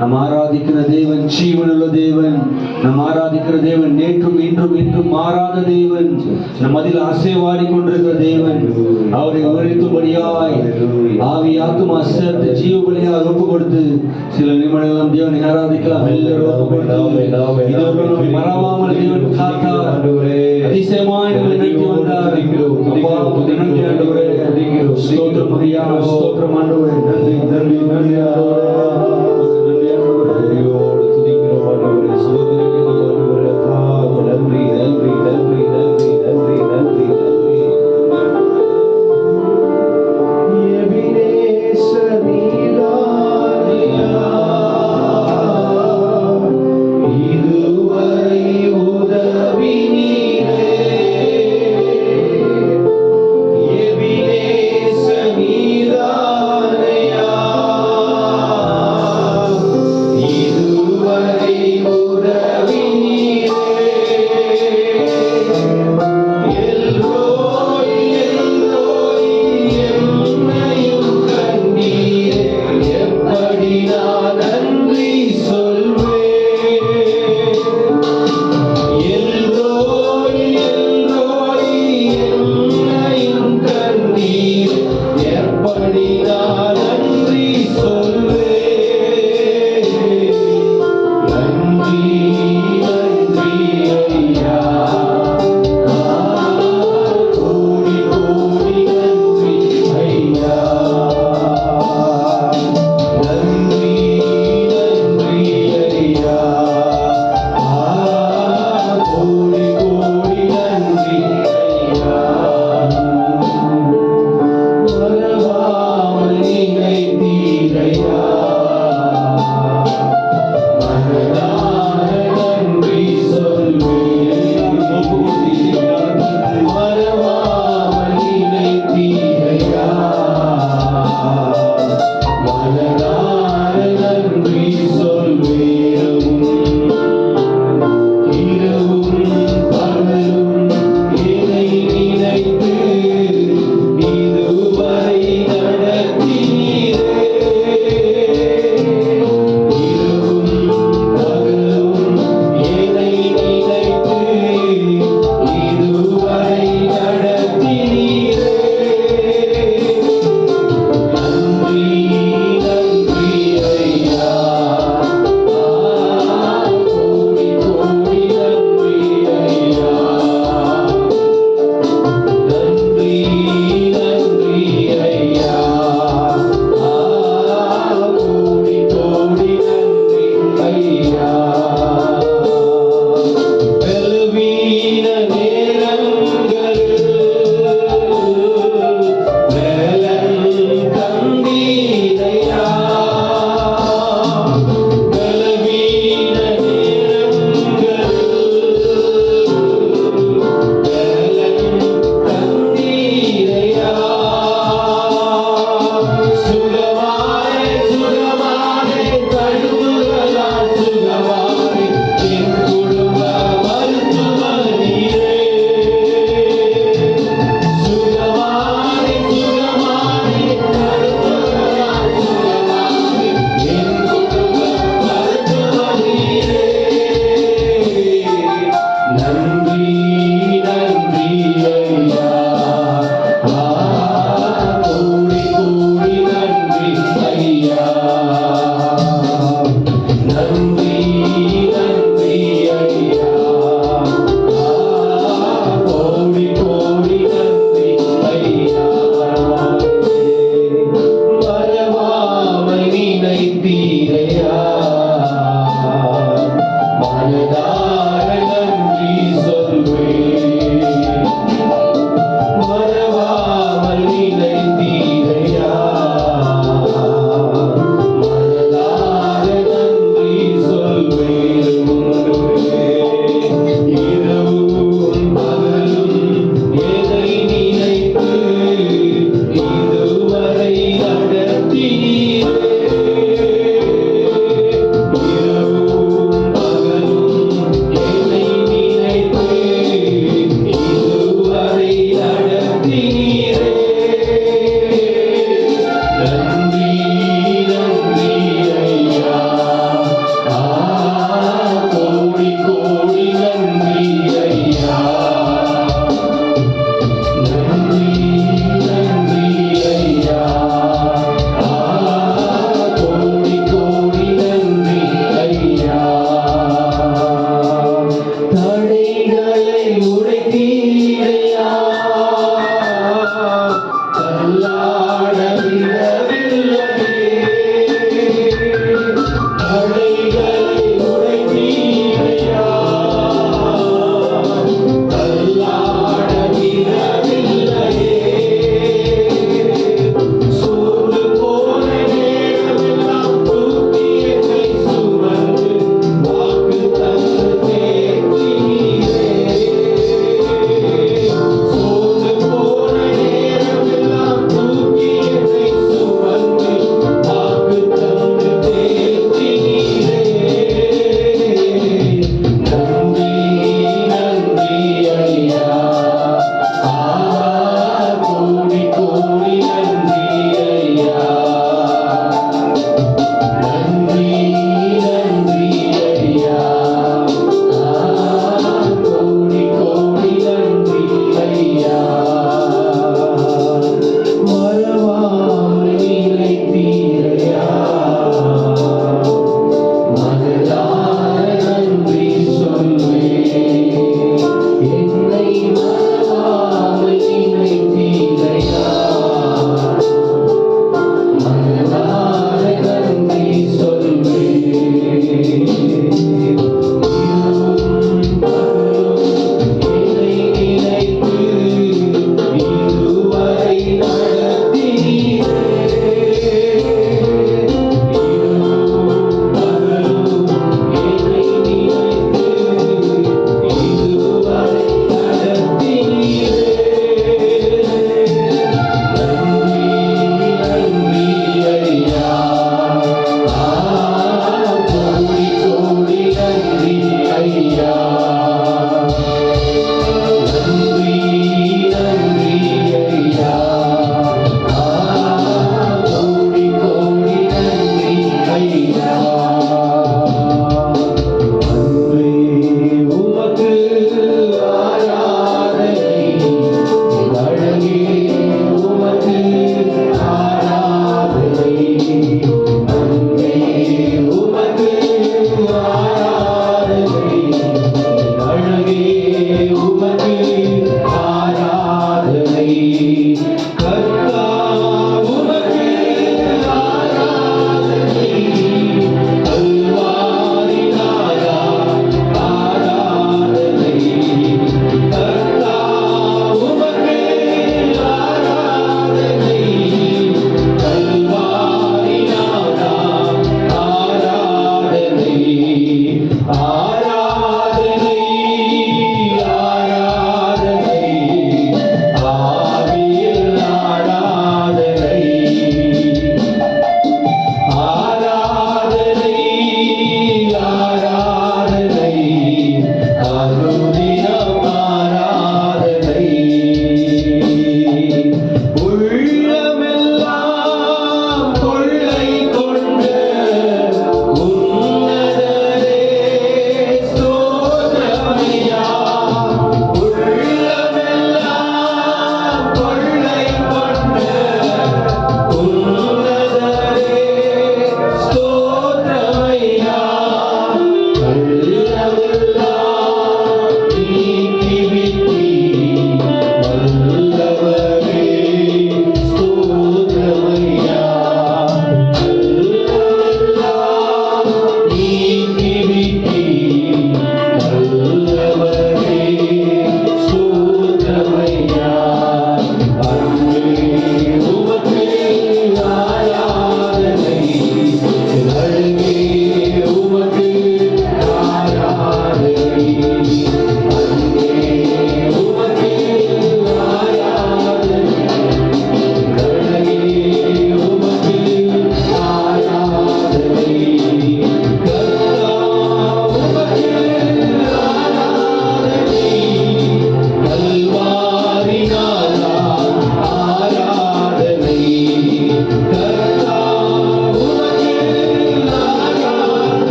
நம் ஆராதிக்கிற தேவன் ஜீவனுள்ள தேவன். நம் ஆராதிக்கிற தேவன் நேற்றும் இன்றும் இன்றும் மாறாத தேவன். நம் அதில் அசைவாடி கொண்டிருக்கிற தேவன். அவரை விவரிக்கும்படியாய் ஆவி ஆத்துமா சேர்த்து ஜீவ பலியாக ஒப்பு கொடுத்து சில நிமிடங்கள் நம் தேவனை ஆராதிக்கலாம். எல்லாரும் ஒப்பு கொடுத்து இதுவரை நம்மை மறவாமல் தேவன் காத்தார். அதிசயமாய் நம்மை நடத்தி வந்தார். அப்பா நன்றி ஆண்டவரே. ஸ்தோத்திரம் ஐயா. ஸ்தோத்திரம் ஆண்டவரே. நன்றி நன்றி நன்றி ஆண்டவரே. நன்றி நன்றி நன்றி நன்றி நன்றி நன்றி நன்றி. எபினேசர் நீதானையா. மனதார நன்றி சொல்வேன். மறவாமல் நினைத்தீரையா, மனதார நன்றி சொல்வேன். இரவும் பகலும் எதை நினைத்து இதுவரை நடத்தீரே. இரவும் பகலும்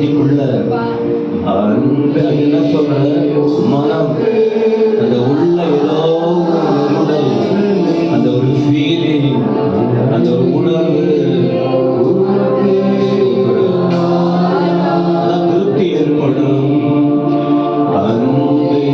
நெஞ்சுக்குள்ள அன்பு என்ன சொல்ற மனம், அந்த உள்ள ஏதோ ஒரு உணர்வு, அந்த ஒரு ஃபீலிங், அந்த ஒரு உணர்வு, அதான் திருப்தி ஏற்படும். அன்பே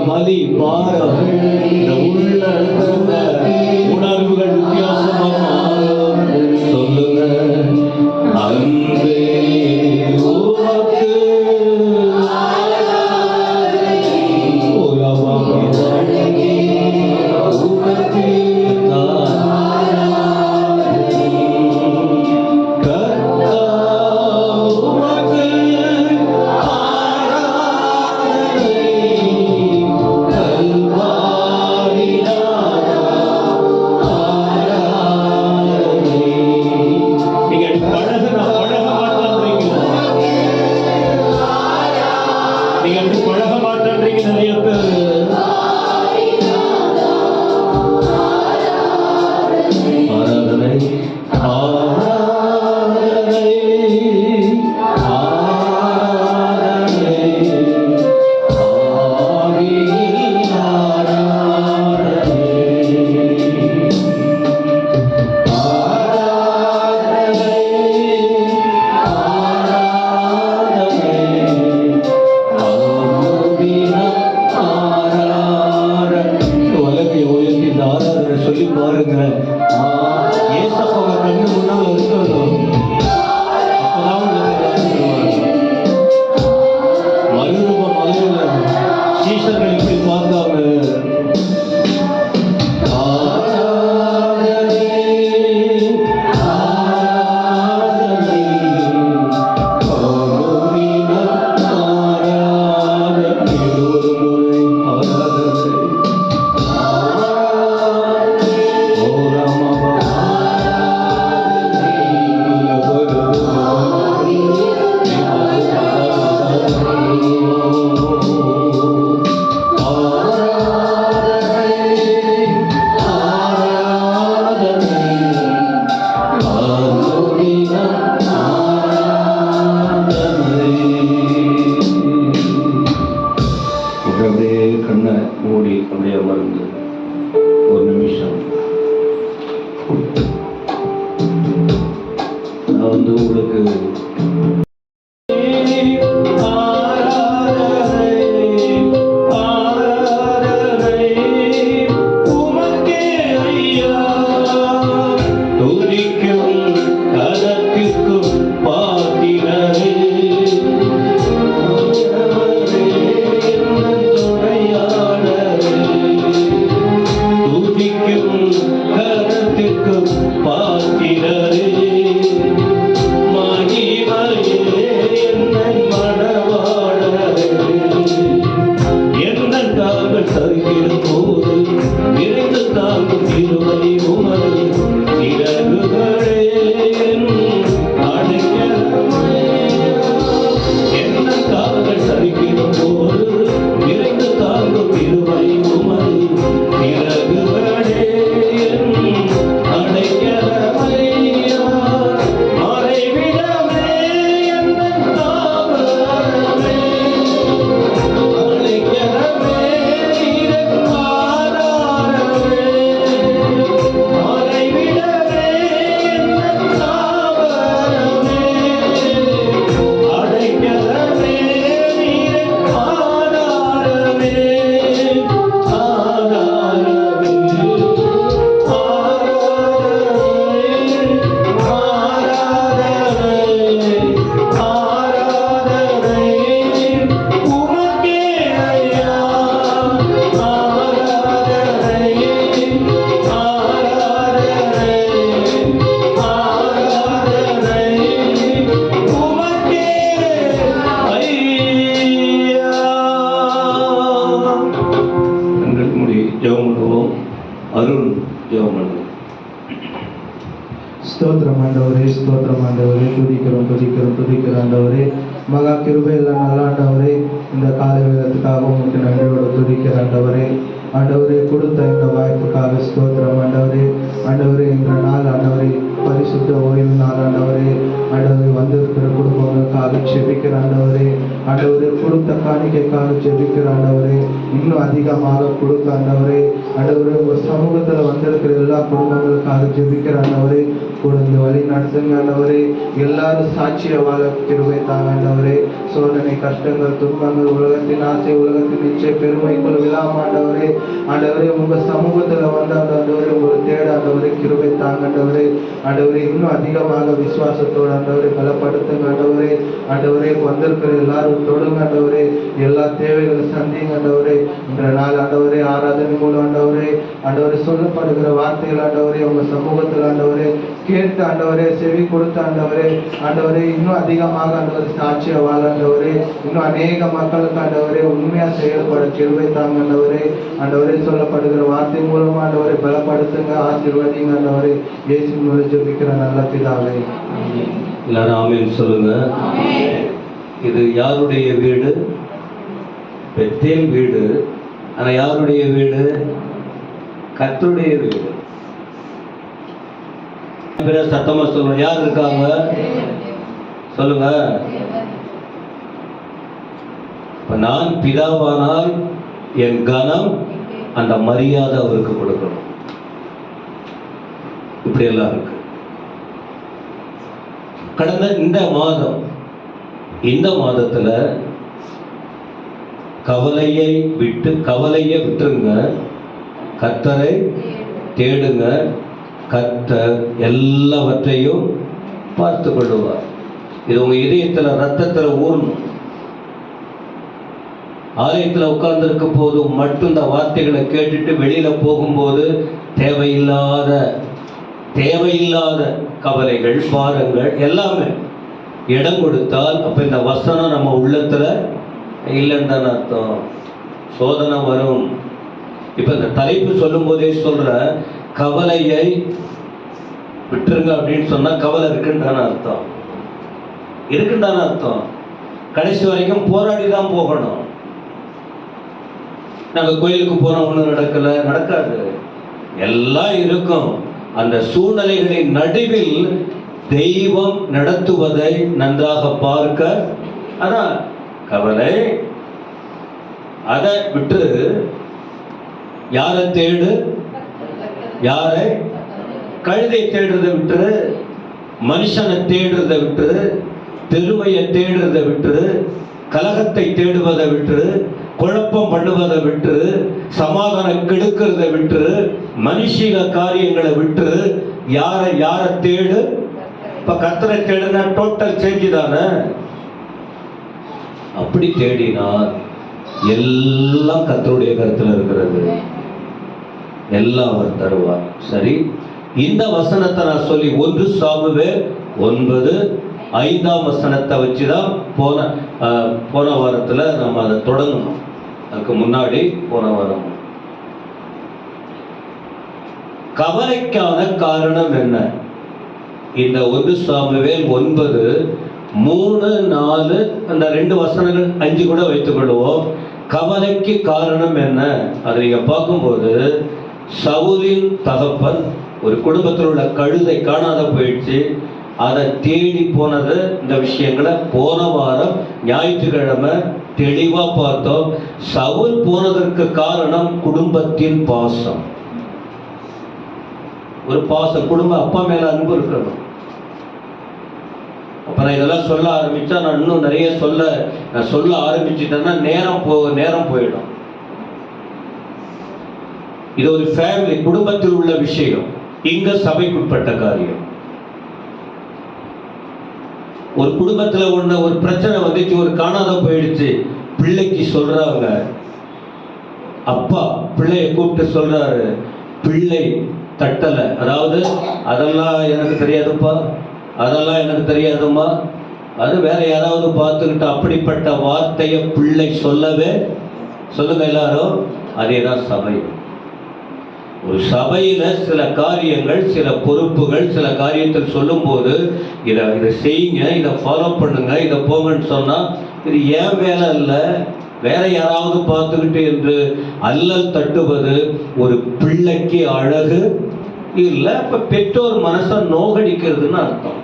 மதி பாரம், இந்த உள்ள உணர்வுகள் வித்தியாசமாக மாறும். சொல்லுங்க அன்பே உமக்கு பழக மாட்டேன்றீங்க நிறைய பேர். ஆராதனை ஆராதனை ஆராதனை ஆவியின் ஆராதனை சொல்லி பாருங்க. ஏசப்பாவை கண்ணு முன்னால் இருக்கணும். மறுரூபம் மதுரையில சீசர்கள் இப்படி பார்த்தாங்க. அப்படியே கண்ணை மூடி அப்படியே அமர்ந்து ஒரு நிமிஷம் நான் உங்களுக்கு பாத்திரரே மகிமையே என்னை ஸ்தோத்திரம் ஆண்டவரே. துதிக்கிறோம் ஆண்டவரே. மகா கிருபையில் நல்ல ஆண்டவரே, இந்த காலை வேதத்துக்காக உங்களுக்கு நன்றியோடு துதிக்கிற ஆண்டவரே. ஆண்டவரே, கொடுத்த இந்த வாய்ப்புக்காக ஸ்தோத்திரம் ஆண்டவரே. ஆண்டவரே, இந்த நாள் ஆண்டவரே பரிசுத்த ஓய்வு நாள் ஆண்டவரே. ஆண்டவரே, வந்திருக்கிற குடும்பங்களுக்காக ஜெபிக்கிற ஆண்டவரே. ஆண்டவரே, கொடுத்த காணிக்கைக்காக ஜெபிக்கிற ஆண்டவரே. இன்னும் அதிகமாக கொடுக்க ஆண்டவரே. ஆண்டவரே, உங்கள் சமூகத்தில் வந்திருக்கிற எல்லா குடும்பங்களுக்காக ஜெபிக்கிற ஆண்டவரே. கொடுங்க, வழி நடத்துங்க ஆண்டவரே. எல்லாரும் சாட்சிய வாழ கிருபை தாங்க ஆண்டவரே. சோதனை, கஷ்டங்கள், துன்பங்கள், உலகத்தின் ஆசை, உலகத்தின் நிச்சய பெருமைக்குள் விழாம ஆண்டவரே. ஆண்டவரே, உங்க சமூகத்துல வந்த ஆண்டவரே, உங்களை தேட ஆண்டவரே கிருபை தாங்க ஆண்டவரே. ஆண்டவரே, இன்னும் அதிகமாக விசுவாசத்தோடு ஆண்டவரே பலப்படுத்துங்க ஆண்டவரே. ஆண்டவரே, வந்திருக்கிற எல்லாரும் தொடுங்க ஆண்டவரே. எல்லா தேவைகளை சந்திங்க ஆண்டவரே. இன்ற நாள் ஆண்டவரே ஆராதனை மூலம் ஆண்டவரே, ஆண்டவரே சொல்லப்படுகிற வார்த்தைகள் ஆண்டவரே உங்க சமூகத்தில் ஆண்டவரே கேட்டு ஆண்டவரே, செவி கொடுத்த ஆண்டவரே. ஆண்டவரே, இன்னும் அதிகமாக ஆண்டவரே சாட்சிய வாழ ஆண்டவரே. இன்னும் அநேக மக்களுக்கு ஆண்டவரே உண்மையா செயல்பட கிருபை தாங்க ஆண்டவரே. ஆண்டவரே, சொல்லப்படுகிற வார்த்தை மூலமா ஆண்டவரை பலப்படுத்துங்க, ஆசீர்வதிங்க ஆண்டவரே. இயேசு மூலம் ஜெபிக்கிற நல்ல பிதாவே. எல்லாரும் ஆமென் சொல்லுங்க. இது யாருடைய வீடு? பெத்தேல் வீடு. ஆனா யாருடைய வீடு? கர்த்தருடைய வீடு. சத்தமா சொல்லுங்க. யார் இருக்காங்க சொல்லுங்க. நான் பிதாவானால் என் கனம் அந்த மரியாதை அவருக்கு கொடுக்கணும். இப்படி எல்லாம் இருக்கு. கடந்த இந்த மாதத்துல கவலையை விட்டுருங்க. கர்த்தரை தேடுங்க. கர்த்தர் எல்லாவற்றையும் பார்த்து கொள்ளுவார். இது உங்க இதயத்துல ரத்தத்துல ஊறணும். ஆலயத்தில் உட்கார்ந்து இருக்க போதும் மட்டும் இந்த வார்த்தைகளை கேட்டுட்டு வெளியில போகும்போது தேவையில்லாத கவலைகள், பாரங்கள் எல்லாமே இடம் கொடுத்தால் அப்ப இந்த வசனம் நம்ம உள்ளத்துல இல்லைன்னு தானே அர்த்தம். சோதனை வரும். இப்ப இந்த தலைப்பு சொல்லும் போதே சொல்ற கவலையை விட்டுருங்க அப்படின்னு சொன்னா கவலை இருக்குன்னு தானே அர்த்தம். கடைசி வரைக்கும் போராடி தான் போகணும். நாங்க கோயிலுக்கு போறோம், ஒண்ணும் நடக்காது. எல்லாம் இருக்கும். அந்த சூழ்நிலைகளின் நடுவில் தெய்வம் நடத்துவதை நன்றாக பார்க்க. அதான் கவலை. அதை விட்டு யாரை தேடு? யாரை? கழுதை தேடுறதை விட்டு, மனுஷனை தேடுறதை விட்டு, பெருமையை தேடுறதை விட்டு, கலகத்தை தேடுவதை விட்டு, குழப்பம் பண்ணுவதை விட்டு, சமாதானம் கெடுக்கிறதை விட்டு, மனுஷிக காரியங்களை விட்டு யாரை தேடு? இப்ப கர்த்தரை தேடுனா டோட்டல் சேஞ்ச் தானே. அப்படி தேடினால் எல்லாம் கர்த்தருடைய கருத்துல இருக்கிறது. எல்லாம் அவர் தருவார். சரி, இந்த வசனத்தை நான் சொல்லி 1 சாமுவேல் 9:5 வசனத்தை வச்சுதான் போன வாரத்துல நம்ம அதை தொடங்கணும். அதுக்கு முன்னாடி போன வாரம் கவலைக்கான காரணம் என்ன? இந்த 1 சாமுவேல் 9:3, 4 அந்த 2 வசனங்கள் 5 கூட வைத்துக் கொள்வோம். கவலைக்கு காரணம் என்ன? அதை நீங்க பார்க்கும்போது, சவுலின் தகப்பன் ஒரு குடும்பத்தில் உள்ள கழுதை காணாத போயிடுச்சு. அதை தேடி போனது. இந்த விஷயங்களை போன வாரம் ஞாயிற்றுக்கிழமை தெளிவா பார்த்தோம். சவுல் போனதற்கு காரணம் குடும்பத்தின் பாசம். ஒரு பாசம், குடும்ப அப்பா மேல அன்பு இருக்கணும். அப்ப நான் இதெல்லாம் சொல்ல ஆரம்பிச்சா, நான் இன்னும் நிறைய சொல்ல ஆரம்பிச்சுட்டேன்னா நேரம் போயிடும். இது ஒரு ஃபேமிலி, குடும்பத்தில் உள்ள விஷயம். இங்க சபைக்குட்பட்ட காரியம். ஒரு குடும்பத்துல ஒரு பிரச்சனை வந்துச்சு, ஒரு காணாத போயிடுச்சு. பிள்ளைக்கு சொல்றாங்க, அப்பா பிள்ளைய கூப்பிட்டு சொல்றாரு, பிள்ளை தட்டல. அதாவது அதெல்லாம் எனக்கு தெரியாதுப்பா, அதெல்லாம் எனக்கு தெரியாதுமா, அது வேற யாராவது பார்த்துக்கிட்ட. அப்படிப்பட்ட வார்த்தையை பிள்ளை சொல்லுங்க எல்லாரும். அதேதான் சபை. ஒரு சபையில சில காரியங்கள், சில பொறுப்புகள், சில காரியத்தில் சொல்லும்போது இதை செய்யுங்க, இதை ஃபாலோ பண்ணுங்க, இதை போங்கன்னு சொன்னா இது ஏன் வேலை இல்லை, வேற யாராவது பார்த்துக்கிட்டு என்று அல்லல் தட்டுவது ஒரு பிள்ளைக்கு அழகு இல்லை. அப்ப பெற்றோர் மனசை நோகடிக்கிறதுன்னு அர்த்தம்.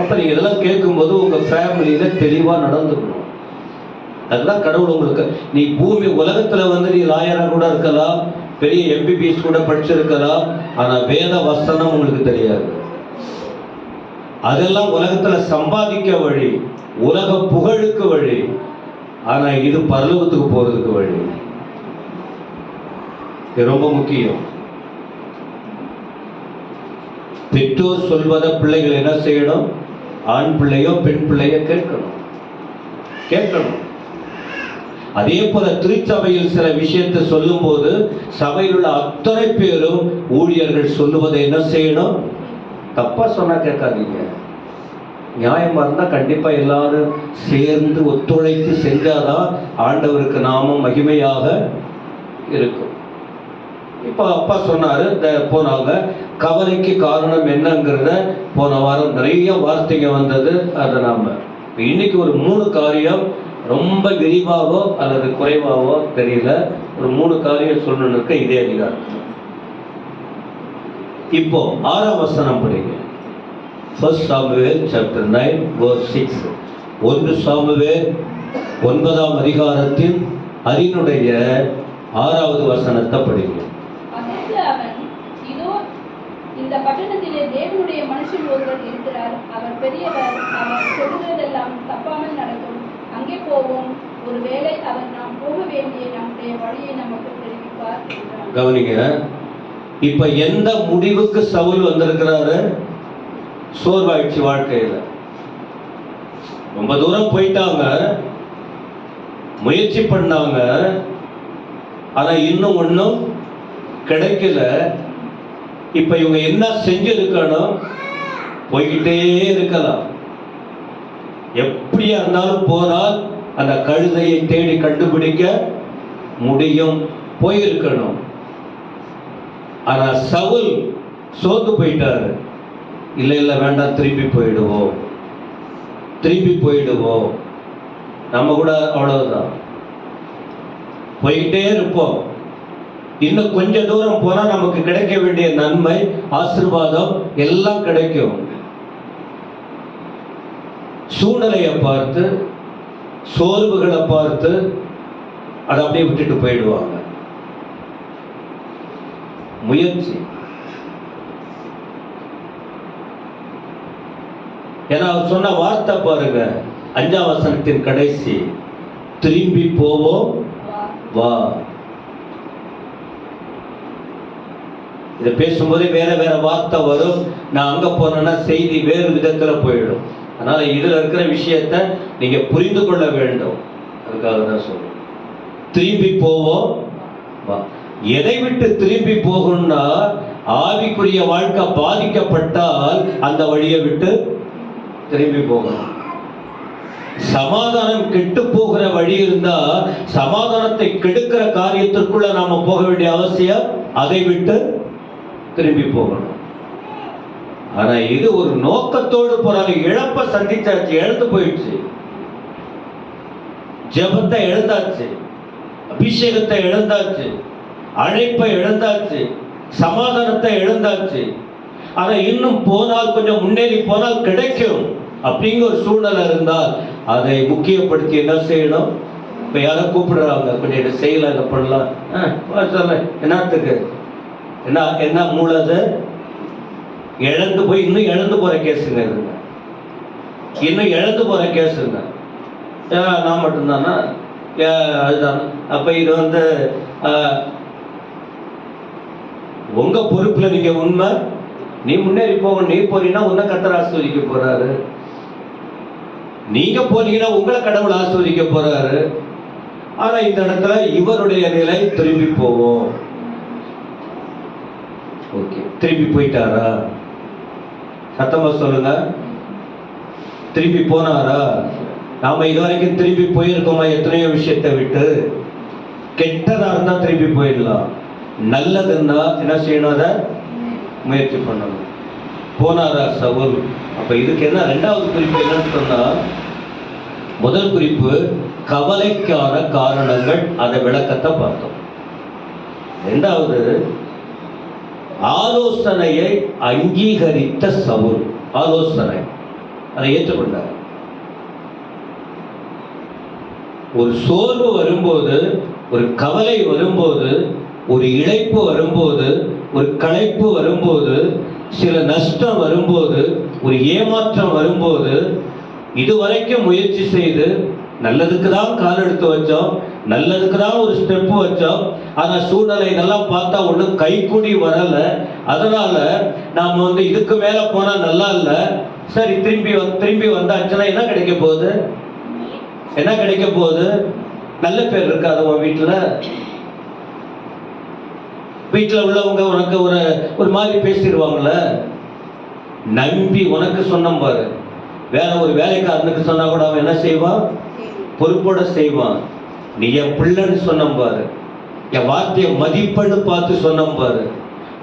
அப்ப நீங்க இதெல்லாம் கேட்கும்போது உங்க ஃபேமிலியில தெளிவா நடந்துக்கணும். அதுதான் கடவுள் உங்களுக்கு, நீ பூமி உலகத்துல நீ லாயரா கூட இருக்கலாம், பெரிய எம்பிபிஎஸ் கூட படிச்சிருக்கலாம், ஆனா வேத வசனம் உங்களுக்கு தெரியாது. அதெல்லாம் உலகத்துல சம்பாதிக்க வழி, உலக புகழுக்கு வழி, ஆனா இது பரலோகத்துக்கு போறதுக்கு வழி. இது ரொம்ப முக்கியம். பெற்றோர் சொல்வதை பிள்ளைகள் என்ன செய்யணும்? ஆண் பிள்ளையோ பெண் பிள்ளையோ கேட்கணும். அதே போல திருச்சபையில் சில விஷயத்தை சொல்லும் போது சபையில் உள்ள அத்தனை பேரும் ஊழியர்கள் சொல்லுவதை என்ன செய்யணும்? தப்பா சொன்னா கேட்காதீங்க. நியாயமா இருந்தா கண்டிப்பா எல்லாரும் சேர்ந்து ஒத்துழைத்து செஞ்சாதான் ஆண்டவருக்கு நாமம் மகிமையாக இருக்கும். இப்ப அப்பா சொன்னாரு, போனாங்க கவலைக்கு காரணம் என்னங்கிறத போன வாரம் நிறைய வார்த்தைங்க வந்தது. அதை நாம இன்னைக்கு ஒரு 3 காரியம் ரொம்ப விரிவாவோ அல்லது குறைவாவோ தெரியல, ஒரு 3 காரியம் சொல்லணும்னு இருக்க இதே அதிகாரம். இப்போ 6ஆம் வசனம் படிங்க. 1 சாமுவேல் chapter 9 verse 6. 1 சாமுவேல் 9ஆம் அதிகாரத்தின் அதனுடைய 6வது வசனத்தை படிங்க. அவன், இதோ இந்த பட்டணத்திலே தேவனுடைய மனுஷன் ஒருவர் இருக்கிறார், அவர் பெரியவர், அவர் சொல்லுகிறதெல்லாம் தப்பாமல் நடக்கும், அங்கே போவோம், ஒருவேளை அவர் நாம் போக வேண்டிய நம்முடைய வழியை நமக்கு தெரிவிப்பார் என்றார். கவனிங்க, இப்ப எந்த முடிவுக்கு சவுல் வந்திருக்கிறாரு? சோர்வாயிடுச்சு வாழ்க்கையில, ரொம்ப தூரம் போயிட்டாங்க, முயற்சி பண்ணாங்க, ஆனா இன்னும் ஒன்றும் கிடைக்கல. இப்ப இவங்க என்ன செஞ்சிருக்கணும்? போய்கிட்டே இருக்கலாம். எப்படியா இருந்தாலும் போனால் அந்த கழுதையை தேடி கண்டுபிடிக்க முடியும், போயிருக்கணும். ஆனா சவுல் சோர்ந்து போயிட்டாரு. இல்ல வேண்டாம், திரும்பி போயிடுவோம். நம்ம கூட அவ்வளவுதான், போய்கிட்டே இருப்போம். இன்னும் கொஞ்ச தூரம் போனா நமக்கு கிடைக்க வேண்டிய நன்மை, ஆசீர்வாதம் எல்லாம் கிடைக்கும். சூழ்நிலையை பார்த்து, சோர்வுகளை பார்த்து அதை அப்படியே விட்டுட்டு போயிடுவாங்க. முயற்சி, ஏன்னா அவர் சொன்ன வார்த்தை பாருங்க, 5ஆம் வசனத்தின் கடைசி, திரும்பி போவோம் வா. இதை பேசும்போதே வேற வார்த்தை வரும். நான் அங்க போனேன்னா செய்தி வேறு விதத்துல போயிடும். அதனால இதுல இருக்கிற விஷயத்தை நீங்க புரிந்து கொள்ள வேண்டும். அதுக்காக தான் சொல்றேன், திரும்பி போவோம் வா. எதை விட்டு திரும்பி போகணும்னா, ஆவிக்குரிய வாழ்க்கை பாதிக்கப்பட்டால் அந்த வழியை விட்டு திரும்பி போகணும். சமாதானம் கெட்டு போகிற வழி இருந்தா, சமாதானத்தை கெடுக்கிற காரியத்திற்குள்ள நாம போக வேண்டிய அவசியம், அதை விட்டு திரும்பி போகணும். ஆனா இது ஒரு நோக்கத்தோடு போறாங்க. இழப்ப சந்திச்சாச்சு, இழந்து போயிடுச்சு. ஜெபத்தை இழந்தாச்சு, அபிஷேகத்தை இழந்தாச்சு, அழைப்பை இழந்தாச்சு, சமாதானத்தை இழந்தாச்சு. ஆனா இன்னும் போனால், கொஞ்சம் முன்னேறி போனால் கிடைக்கும் அப்படிங்கிற ஒரு சூழ்நிலை இருந்தால் அதை முக்கியப்படுத்தி என்ன செய்யணும்? இப்ப யாரும் கூப்பிடுறாங்க, கொஞ்சம் இதை செய்யலாம், இதை பண்ணலாம், சொல்ல என்னத்துக்கு, என்ன மூலது? இழந்து போய் இன்னும் இழந்து போற கேஸுங்க இதுங்க, இன்னும் இழந்து போற கேஸுங்க. நான் மட்டும்தானா? அதுதான். அப்ப இது உங்க பொறுப்புல நீங்க உண்மை, நீ முன்னேறி போக. நீ போறீங்கன்னா உன்னை கர்த்தர் ஆசீர்வதிக்க போறாரு, நீங்க போனீங்கன்னா உங்களை கடவுள் ஆசீர்வதிக்க போறாரு. ஆனா இந்த இடத்துல இவருடைய நிலை திரும்பி போவோம். ஓகே, திரும்பி போயிட்டாரா? சத்தமா சொல்லுங்க, திரும்பி போனாரா? நாம இதுவரைக்கும் திரும்பி போயிருக்கோமா எத்தனையோ விஷயத்தை விட்டு? கெட்டதா இருந்தா திரும்பி போயிடலாம், நல்லதுன்னா என்ன செய்யணும்? அதை முயற்சி பண்ணணும். போனாரா சவுல். அப்ப இதுக்கு என்ன ரெண்டாவது குறிப்பு என்னன்னு சொன்னா, முதல் குறிப்பு கவலைக்கான காரணங்கள், அதை விளக்கத்தை பார்த்தோம். இரண்டாவது ஆலோசனையை அங்கீகரித்த சவுல். ஆலோசனை அதை ஏற்றுக்கொண்டார். ஒரு சோர்வு வரும்போது, ஒரு கவலை வரும்போது, ஒரு இழைப்பு வரும்போது, ஒரு களைப்பு வரும்போது, சில நஷ்டம் வரும்போது, ஒரு ஏமாற்றம் வரும்போது, இதுவரைக்கும் முயற்சி செய்து நல்லதுக்கு தான் கால் எடுத்து வச்சோம், நல்லதுக்கு தான் ஒரு ஸ்டெப் வச்சோம், ஆனா சூழ்நிலைகள்லாம் பார்த்தா ஒன்றும் கைக்கூடி வரல. அதனால நாம இதுக்கு மேல போனா நல்லா இல்லை, சரி திரும்பி வந்தாச்சுன்னா என்ன கிடைக்க போகுது? என்ன கிடைக்க போகுது? நல்ல பேர் இருக்காது உன் வீட்டுல உள்ளவங்க உனக்கு ஒரு மாதிரி பேசிடுவாங்கல்ல. நம்பி உனக்கு சொன்ன பாரு, வேற ஒரு வேலைக்காரனுக்கு சொன்னா கூட அவன் என்ன செய்வான்? பொறுப்போட செய்வான். நீ என் பிள்ளைன்னு சொன்ன பாரு, என் வார்த்தையை மதிப்பெண்ணு பார்த்து சொன்ன பாரு,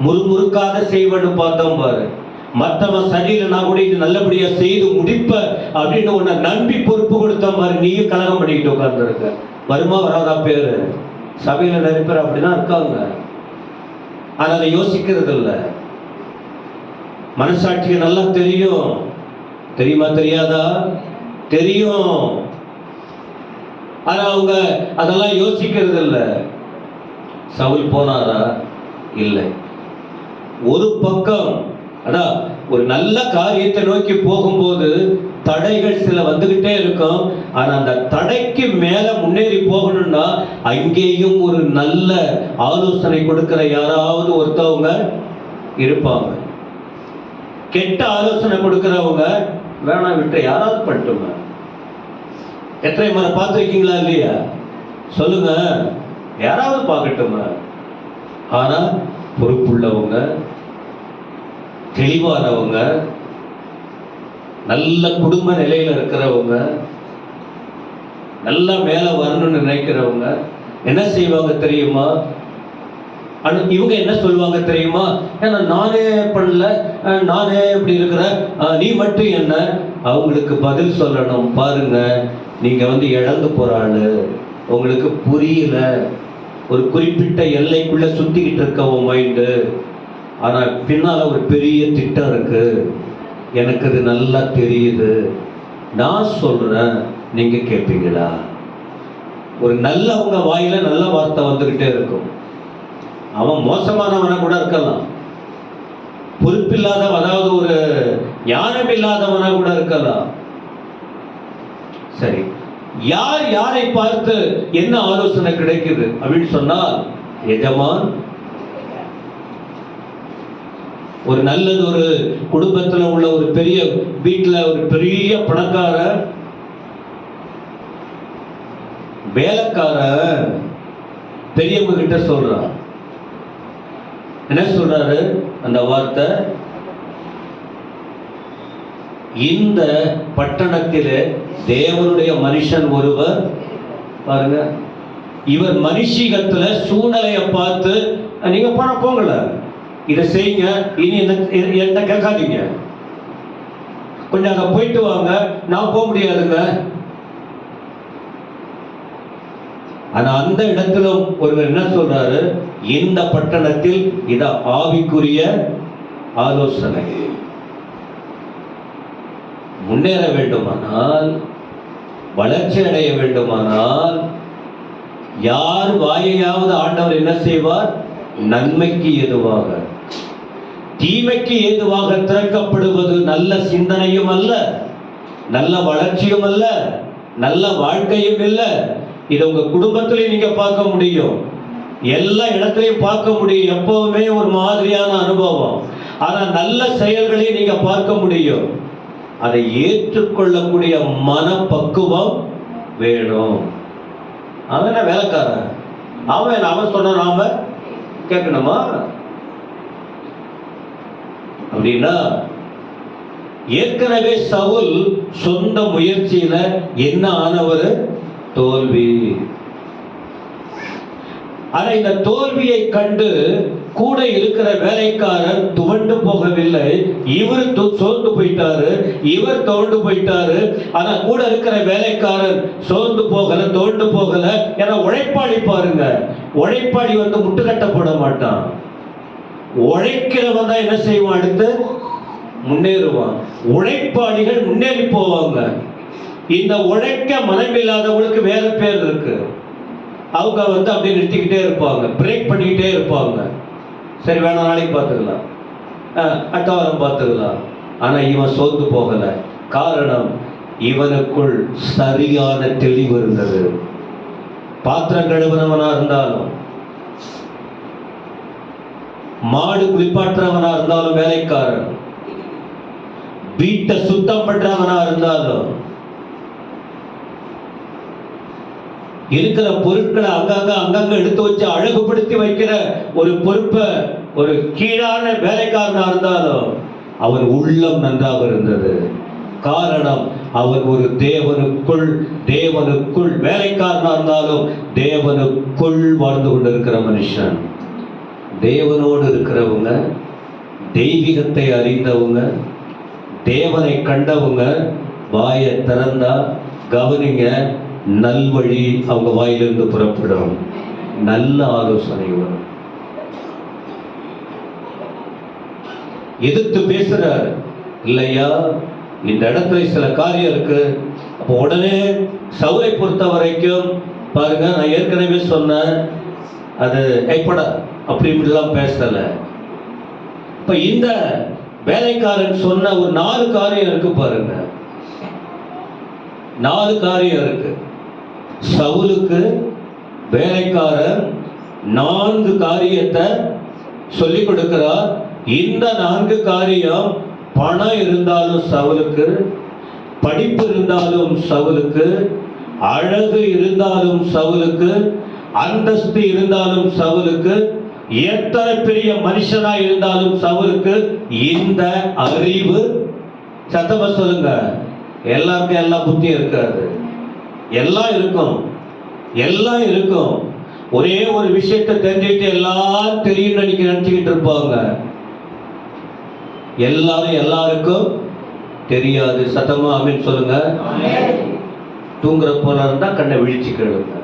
முறுமுறுக்காத செய்வன்னு பார்த்தோம் பாரு, மற்றவன் சரியில்லை நான் கூட இது நல்லபடியா செய்து முடிப்ப அப்படின்னு உன்னை நம்பி பொறுப்பு கொடுத்த பாரு, நீயும் கலகம் பண்ணிக்கிட்டு உட்கார்ந்துருக்க. வருமா வராதா பேரு? சபையில நிறைய பேர் அப்படிதான் இருக்காங்க. ஆனா அதை யோசிக்கிறது இல்லை. மனசாட்சிக்கு நல்லா தெரியும். தெரியுமா தெரியாதா? தெரியும். ஆனா அவங்க அதெல்லாம் யோசிக்கிறது இல்லை. சவுல் போனாரா? இல்லை. ஒரு பக்கம் அதான் ஒரு நல்ல காரியத்தை நோக்கி போகும்போது தடைகள் சில வந்துகிட்டே இருக்கும். ஆனா அந்த தடைக்கு மேல முன்னேறி போகணும்னா அங்கேயும் ஒரு நல்ல ஆலோசனை கொடுக்கிற யாராவது ஒருத்தவங்க இருப்பாங்க. கெட்ட ஆலோசனை கொடுக்கிறவங்க வேணாம் விட்டு யாராவது பண்ணிட்டுங்க. எத்தனை முறை பார்த்துருக்கீங்களா இல்லையா? சொல்லுங்க, யாராவது பார்க்கட்டுங்க. ஆனா பொறுப்புள்ளவங்க, தெளிவானவங்க, நல்ல குடும்ப நிலையில இருக்கிறவங்க, நல்லா மேல வரணும்னு நினைக்கிறவங்க என்ன செய்வாங்க தெரியுமா? இவங்க என்ன சொல்லுவாங்க தெரியுமா? ஏன்னா நானே பண்ணல, நானே இப்படி இருக்கிறேன், நீ மட்டும் என்ன? அவங்களுக்கு பதில் சொல்லணும். பாருங்க, நீங்க இழந்து போறாளு, உங்களுக்கு புரியல. ஒரு குறிப்பிட்ட எல்லைக்குள்ள சுத்திக்கிட்டு இருக்க உன் மைண்டு, ஆனா பின்னால ஒரு பெரிய திட்டம் இருக்கு, எனக்கு இது நல்லா தெரியுது, நான் சொல்றேன், நீங்க கேட்பீங்களா? ஒரு நல்லவங்க வாயில நல்ல வார்த்தை வந்துகிட்டே இருக்கும். அவன் மோசமானவன கூட இருக்கலாம், பொறுப்பில்லாதவன், அதாவது ஒரு ஞானம் இல்லாதவனா கூட இருக்கலாம். சரி, யார் யாரை பார்த்து என்ன ஆலோசனை கிடைக்குது அப்படின்னு சொன்னால், எஜமான் ஒரு நல்லது, ஒரு குடும்பத்துல உள்ள ஒரு பெரிய வீட்டுல ஒரு பெரிய பணக்கார வேலைக்கார பெரியவங்க கிட்ட சொல்றான். என்ன சொல்றாரு அந்த வார்த்தை? இந்த பட்டணத்திலே தேவனுடைய மனுஷன் ஒருவர், பாருங்க, இவர் மனுஷிகத்துல சூழ்நிலையை பார்த்து, நீங்க போன போங்கல, இதை செய்யுங்க, இனி என்ன கேட்காதீங்க, கொஞ்சம் அங்க போயிட்டு வாங்க, நான் போக முடியாதுங்க. ஆனா அந்த இடத்துல ஒருவர் என்ன சொல்றாரு? இந்த பட்டணத்தில் இத ஆவிக்குரிய ஆலோசனை. முன்னேற வேண்டுமானால், வளர்ச்சி அடைய வேண்டுமானால், யார் வாயையாவது ஆண்டவர் என்ன செய்வார்? நன்மைக்கு ஏதுவாக, தீமைக்கு ஏதுவாக திறக்கப்படுவது நல்ல சிந்தனையும் அல்ல, நல்ல வளர்ச்சியும் அல்ல, நல்ல வாழ்க்கையும் இல்லை. இதை உங்க குடும்பத்திலையும் நீங்க பார்க்க முடியும், எல்லா இடத்திலையும் பார்க்க முடியும். எப்பவுமே ஒரு மாதிரியான அனுபவம், ஆனா நல்ல செயல்களையும் நீங்க பார்க்க முடியும். அதை ஏற்றுக்கொள்ளக்கூடிய மனப்பக்குவம் வேணும். அவன் வேலைக்காரன், அவன் சொன்ன நாம கேட்கணுமா? அப்படின்னா ஏற்கனவே சவுல் சொந்த முயற்சியில என்ன ஆனவர்? தோல்வி. ஆனா இந்த தோல்வியை கண்டு கூட இருக்கிற வேலைக்காரன் துவண்டு போகவில்லை. இவர் சோர்ந்து போயிட்டாரு, இவர் தோண்டு போயிட்டாரு. ஆனா கூட இருக்கிற வேலைக்காரன் சோர்ந்து போகல, தோண்டு போகல. ஏன்னா உழைப்பாளி பாருங்க, உழைப்பாளி முட்டுக்கட்ட போட மாட்டான். உழைக்கிறவன் தான் என்ன செய்வான்? அடுத்து முன்னேறுவான். உழைப்பாளிகள் முன்னேறி போவாங்க. இந்த உழைக்க மனமில்லாதவங்களுக்கு வேற பேர் இருக்கு. அவங்க அப்படியே நிறுத்திக்கிட்டே இருப்பாங்க, பிரேக் பண்ணிக்கிட்டே இருப்பாங்க. சரி வேணாம், நாளைக்கு பார்த்துக்கலாம், அடுத்த வாரம் பார்த்துக்கலாம். ஆனா இவன் சோர்ந்து போகல. காரணம், இவனுக்குள் சரியான தெளிவு இருந்தது. பாத்திரம் கழுவுறவனா இருந்தாலும், மாடு குளிப்பாட்டுறவனா இருந்தாலும், வேலைக்காரன் வீட்டை சுத்தம் பண்றவனா இருந்தாலும், இருக்கிற பொருட்களை அங்கங்க எடுத்து வச்சு அழகுபடுத்தி வைக்கிற ஒரு பொறுப்பை ஒரு கீழான வேலைக்காரனா இருந்தாலும், அவன் உள்ளம் நன்றாக இருந்தது. காரணம், அவன் ஒரு தேவனுக்குள் வேலைக்காரனா இருந்தாலும் தேவனுக்குள் வாழ்ந்து கொண்டிருக்கிற மனுஷன். தேவனோடு இருக்கிறவங்க, தெய்வீகத்தை அறிந்தவங்க, தேவனை கண்டவங்க வாயை திறந்தா கவனிங்க, நல்வழி அவங்க வாயிலிருந்து புறப்படும், நல்ல ஆலோசனை வரும். எதிர்த்து பேசுறார் இல்லையா, இந்த இடத்துல சில காரியம் இருக்கு. அப்போ உடனே சவுலை பொறுத்த வரைக்கும் பாருங்க, நான் ஏற்கனவே சொன்னேன், அது கைப்பட அப்படின்லாம் பேசல. இப்ப இந்த வேலைக்காரன் சொன்ன ஒரு 4 காரியம் இருக்கு பாருங்க. 4 காரியம் இருக்கு. சவுலுக்கு வேலைக்காரன் 4 காரியத்தை சொல்லிக் கொடுக்கிறார். இந்த 4 காரியம், பணம் இருந்தாலும் சவுலுக்கு, படிப்பு இருந்தாலும் சவுலுக்கு, அழகு இருந்தாலும் சவுலுக்கு, அந்தஸ்து இருந்தாலும் சவுலுக்கு, எத்தனை பெரிய மனுஷனா இருந்தாலும் சவுலுக்கு இந்த அறிவு, சத்தமா சொல்லுங்க, எல்லாருக்கும் எல்லா புத்தியும் இருக்காது. எல்லாம் இருக்கும், எல்லாம் இருக்கும். ஒரே ஒரு விஷயத்தை தெரிஞ்சுக்கிட்டு எல்லாம் தெரியும் நினைச்சுக்கிட்டு இருப்பாங்க. எல்லாருக்கும் தெரியாது. சத்தமா ஆமென் சொல்லுங்க. தூங்குற போல இருந்தா கண்ணை விழிச்சு கேளுங்க.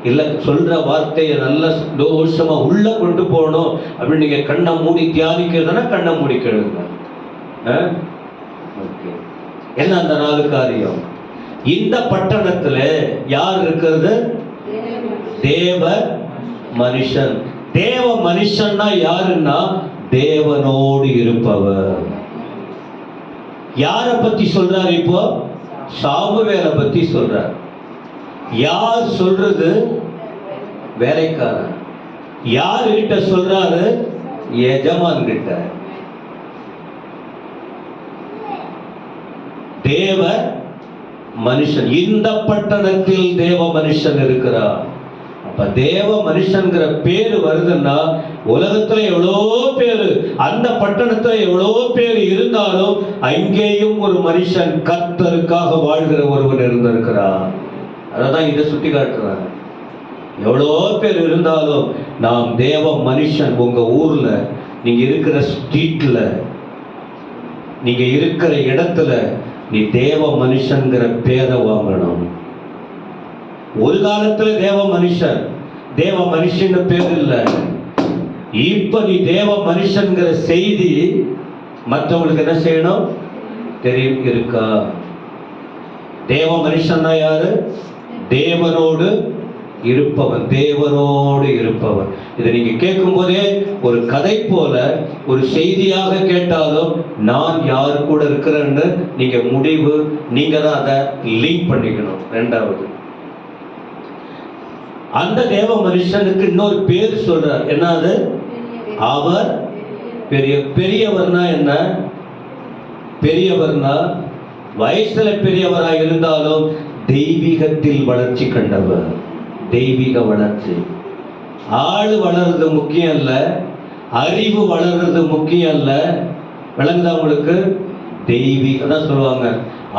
இல்ல சொல்ற வார்த்தையை நல்ல தோஷமா உள்ள கொண்டு போகணும் அப்படின்னு நீங்க கண்ணை மூடி தியானிக்கிறதுனா கண்ணை மூடி கேளுங்க. என்ன அந்த 4 காரியம்? இந்த பட்டணத்துல யார் இருக்கிறது? தேவ மனுஷன். தேவ மனுஷன்னா யாருன்னா தேவனோடு இருப்பவர். யார பத்தி சொல்றாரு? இப்போ சாமுவேலை பத்தி சொல்றார். யார் சொல்றது? வேலைக்காரன். யார் கிட்ட சொல்றாரு? எஜமான் கிட்ட. தேவ மனுஷன். இந்த பட்டணத்தில் தேவ மனுஷன் இருக்கிறார். அப்ப தேவ மனுஷன்கிற பேரு வருதுன்னா உலகத்துல எவ்வளோ பேரு, அந்த பட்டணத்துல எவ்வளோ பேர் இருந்தாலும் அங்கேயும் ஒரு மனுஷன் கர்த்தருக்காக வாழ்கிற ஒருவன் இருந்திருக்கிறார். அதான் இதை சுட்டி காட்டுறாங்க. எவ்வளோ பேர் இருந்தாலும் நாம் தேவ மனுஷன். உங்க ஊர்ல, நீங்க இருக்கிற ஸ்ட்ரீட்ல, நீங்க இருக்கிற இடத்துல நீ தேவ மனுஷன்கிற பேரை வாங்கணும். ஒரு காலத்துல தேவ மனுஷன் பேர் இல்ல. இப்ப நீ தேவ மனுஷன்கிற செய்தி மற்றவங்களுக்கு என்ன செய்யணும்? தெரியும் இருக்கா? தேவ மனுஷன்னா யாரு? தேவனோடு இருப்பவன். தேவனோடு இருப்பவன். இதை நீங்க கேட்கும் போதே ஒரு கதை போல, ஒரு செய்தியாக கேட்டாலும் நான் யார் கூட இருக்கிறேன்னு நீங்க முடிவு, நீங்க தான் அதை லிங்க் பண்ணிக்கணும். 2வது, அந்த தேவ மனுஷனுக்கு இன்னொரு பேர் சொல்றார். என்னது? அவர் பெரியவர்னா என்ன? பெரியவர்னா வயசுல பெரியவராக இருந்தாலும் தெய்வீகத்தில் வளர்ச்சி கண்டவர். தெய்வீக வளர்ச்சி. ஆளு வளர்றது முக்கியம் இல்ல, அறிவு வளர்றது முக்கியம் இல்ல. விளங்குதா உங்களுக்கு? தெய்வீகம் தான் சொல்லுவாங்க.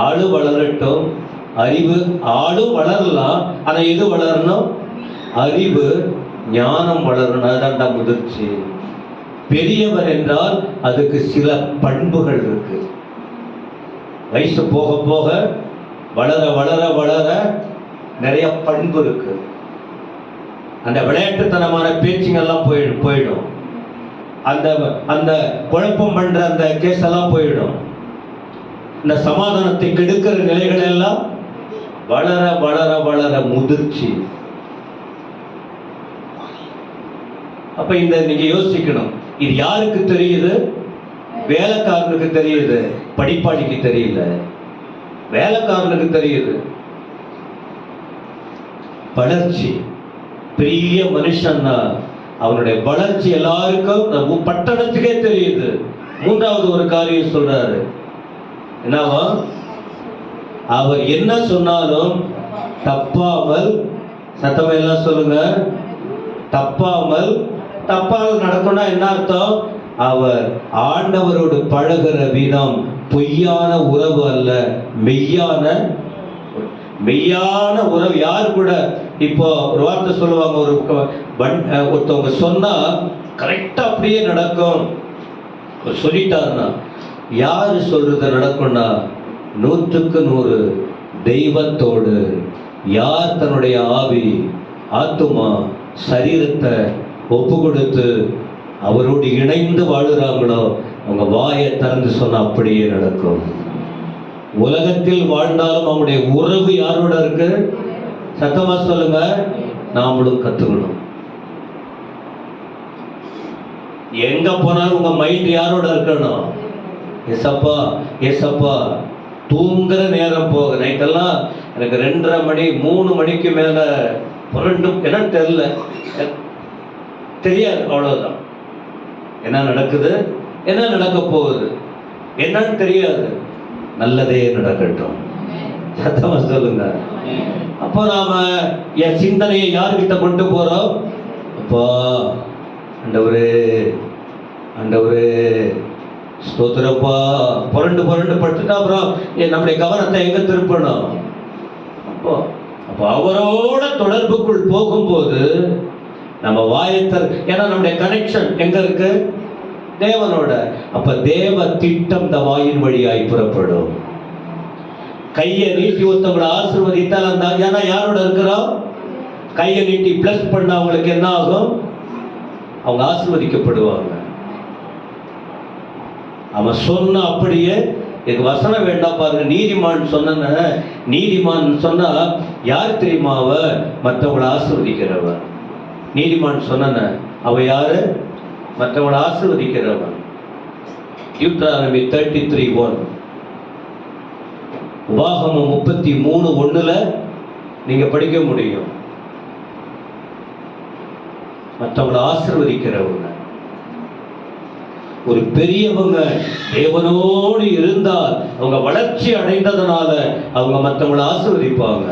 ஆளு வளரட்டும், அறிவு. ஆளும் வளரலாம், ஆனா எது வளரணும்? அறிவு. ஞானம் வளரணும், அதுதான்டா முதிர்ச்சி. பெரியவர் என்றால் அதுக்கு சில பண்புகள் இருக்கு. வயசு போக போக வளர வளர வளர நிறைய பண்பு இருக்கு. அந்த விளையாட்டுத்தனமான பேச்சுங்கெல்லாம் போயிடும். அந்த அந்த குழப்பம் பண்ற அந்த கேஸ் எல்லாம் போயிடும். இந்த சமாதானத்தை கெடுக்கிற நிலைகள் எல்லாம் வளர வளர வளர முதிர்ச்சி. அப்ப இந்த நீங்க யோசிக்கணும், இது யாருக்கு தெரியுது? வேலைக்காரனுக்கு தெரியுது, படிப்பாளிக்கு தெரியல. வேலைக்காரனுக்கு தெரியுது வளர்ச்சி. பெரிய மனுஷன்னா அவனுடைய வளர்ச்சி எல்லாருக்கும் பட்டணத்துக்கே தெரியுது. மூன்றாவது ஒரு காரியம் சொல்றாரு, என்னவா? அவர் என்ன சொன்னாலும் தப்பாமல், சத்தமா எல்லாம் சொல்லுங்க, தப்பாமல் நடக்கணும்னா என்ன அர்த்தம்? அவர் ஆண்டவரோடு பழகுற விதம் பொய்யான உறவு அல்ல, மெய்யான உறவு. யார் கூட இப்போ ஒரு வார்த்தை சொல்லுவாங்க, ஒருத்தவங்க சொன்னா கரெக்டா அப்படியே நடக்கும். சொல்லிட்டாருன்னா யாரு சொல்றது நடக்கும்னா 100க்கு 100 தெய்வத்தோடு யார் தன்னுடைய ஆவி, ஆத்துமா, சரீரத்தை ஒப்பு கொடுத்து அவரோடு இணைந்து வாழுறாங்களோ அவங்க வாயை திறந்து சொன்னா அப்படியே நடக்கும். உலகத்தில் வாழ்ந்தாலும் அவங்களுடைய உறவு யாரோட இருக்கு? சத்தமா சொல்லுங்க. நாமளும் கத்துக்கணும். எங்க போனாலும் உங்க மைண்ட் யாரோட இருக்கணும்? ஏசப்பா ஏசப்பா. தூங்குற நேரம் போக, நைட்டெல்லாம் எனக்கு 2:30 மணி 3 மணிக்கு மேல புரண்டும் என்னன்னு தெரியல, தெரியாது, அவ்வளவுதான். என்ன நடக்குது, என்ன நடக்க போகுது என்னன்னு தெரியாது. நல்லதே நடக்கட்டும். சத்தமா சொல்லுங்க. அப்போ நாம என் சிந்தனையை யாருக்கிட்ட கொண்டு போறோம்? அப்பா ஆண்டவரே ஆண்டவரே ஸ்தோத்திரப்பா. புரண்டு படுத்துட்டா அப்புறம் நம்முடைய கவனத்தை எங்க திருப்பணும்? அப்போ அவரோட தொடர்புக்குள் போகும்போது நம்ம வாயத்தர், ஏன்னா நம்முடைய கனெக்ஷன் எங்க இருக்கு? தேவனோட. அப்ப தேவ திட்டம் இந்த வாயின் வழியாய் புறப்படும். கையை நீட்டி ஒருத்தவங்களை ஆசீர்வதித்தால் அந்த, ஏன்னா யாரோட இருக்கிறோம்? கையை நீட்டி பிளஸ் பண்ண அவங்களுக்கு என்ன ஆகும்? அவங்க ஆசீர்வதிக்கப்படுவாங்க. அவன் சொன்ன அப்படியே, எனக்கு வசனம் வேண்டாம் பாருங்க. நீதிமான் சொன்னா யார் தெரியுமா? அவ மற்றவங்களை ஆசீர்வதிக்கிறவன். நீதிமான் சொன்ன அவ யாரு? மற்றவங்களை ஆசீர்வதிக்கிறவன். Deuteronomy 33:1, உபாகமம் 33:1 நீங்க படிக்க முடியும். மற்றவங்களை ஆசீர்வதிக்கிறவங்க. ஒரு பெரியவங்க தேவனோடு இருந்தால் அவங்க வளர்ச்சி அடைந்ததனால அவங்க மற்றவங்களை ஆசீர்வதிப்பாங்க.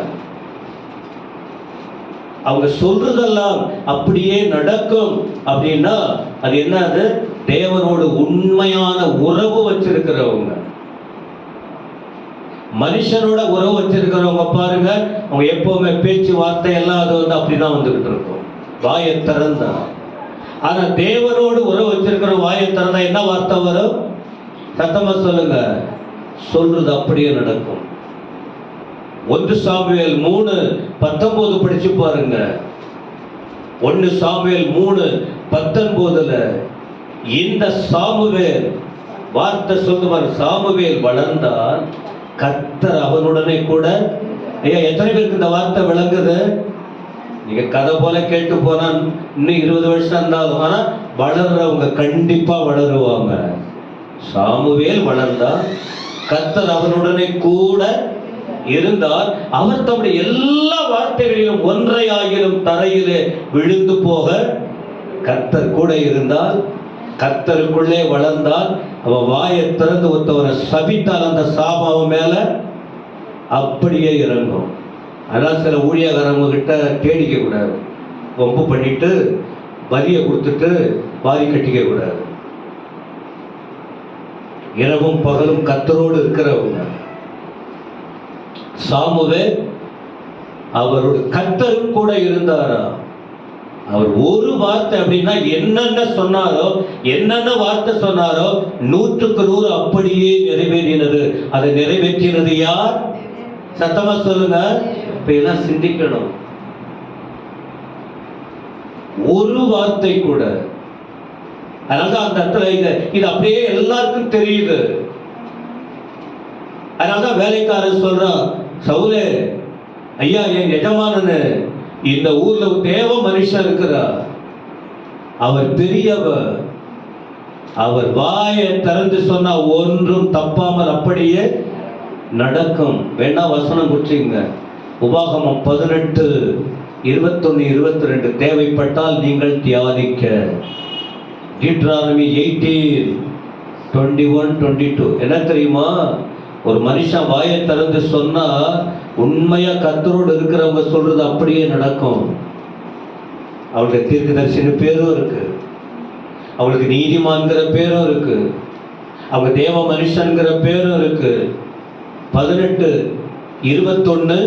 அவங்க சொல்றதெல்லாம் அப்படியே நடக்கும் அப்படின்னா அது என்னது? தேவனோடு உண்மையான உறவு வச்சிருக்கிறவங்க. மனுஷனோட உறவு வச்சிருக்கிறவங்க பாருங்க, அவங்க எப்பவுமே பேச்சு வார்த்தை எல்லாம் அது அப்படிதான் வந்துகிட்டு இருக்கும், வாயை திறந்தா. ஆனா தேவனோடு உறவு வச்சிருக்கிற வாயை திறந்தா என்ன வார்த்தை வரும்? சத்தமா சொல்லுங்க. சொல்றது அப்படியே நடக்கும். 1 சாமுவேல் 3:19 படிச்சு பாருங்க. 1 சாமுவேல் 3:19 இந்த சாமுவேல் வார்த்தை சொல்லுவார், சாமுவேல் வளர்ந்தால் கர்த்தர் அவனுடனே கூட. ஐயா, எத்தனை பேருக்கு இந்த வார்த்தை விளங்குது? நீங்க கதை போல கேட்டு போனா இன்னும் 20 வருஷம் இருந்தாலும், ஆனா வளர்றவங்க கண்டிப்பா வளருவாங்க. சாமுவேல் வளர்ந்தால் கர்த்தர் அவனுடனே கூட இருந்தால் அவர் தம்முடைய எல்லா வார்த்தைகளிலும் ஒன்றையாகிலும் தரையிலே விழுந்து போக கர்த்தர் கூட இருந்தால், கர்த்தருக்குள்ளே வளர்ந்தால், அவன் வாயை திறந்து ஒருத்தவரை சபித்தால் அந்த சாபம் அவன் மேல அப்படியே இறங்கும். அதனால் சில ஊழியக்காரங்க கிட்ட தேடிக்க கூடாது, வம்பு பண்ணிட்டு வரியை கொடுத்துட்டு வாரி கட்டிக்க கூடாது. இரவும் பகலும் கர்த்தரோடு இருக்கிறவங்க. சாமுவேல் அவரோட கர்த்தர் கூட இருந்தாரா? அவர் ஒரு வார்த்தை அப்படின்னா என்னென்ன சொன்னாரோ, என்னென்ன வார்த்தை சொன்னாரோ 100க்கு 100 அப்படியே நிறைவேறினது. அதை நிறைவேற்றினது யார்? சத்தமா சொல்லுங்க. இப்ப எல்லாம் சிந்திக்கணும். ஒரு வார்த்தை கூட. அதனாலதான் அந்த இடத்துல இது அப்படியே எல்லாருக்கும் தெரியுது. அதனாலதான் வேலைக்காரர் சொல்றான், சவுலே ஐயா, என் எஜமானனு இந்த ஊர்ல தேவ மனுஷன் இருக்கிறார், அவர் பெரியவர், அவர் வாயை திறந்து சொன்னா ஒன்றும் தப்பாமல் அப்படியே நடக்கும். வேணா வசனம் குறிச்சிங்க. உபாகமம் 18, 21, 22 தேவைப்பட்டால் நீங்கள் தியானிக்க. டியூட்டரானமி 18, 21, 22 என்ன தெரியுமா? ஒரு மனுஷன் வாயை திறந்து சொன்னா உண்மையா கர்த்தரோடு இருக்கிறவங்க சொல்றது அப்படியே நடக்கும். அவளுக்கு தீர்க்கதரிசின்னு பேரும் இருக்கு, அவளுக்கு நீதிமான்கிற பேரும் இருக்கு, அவங்க தேவ மனுஷன்கிற பேரும் இருக்கு. 18, 21,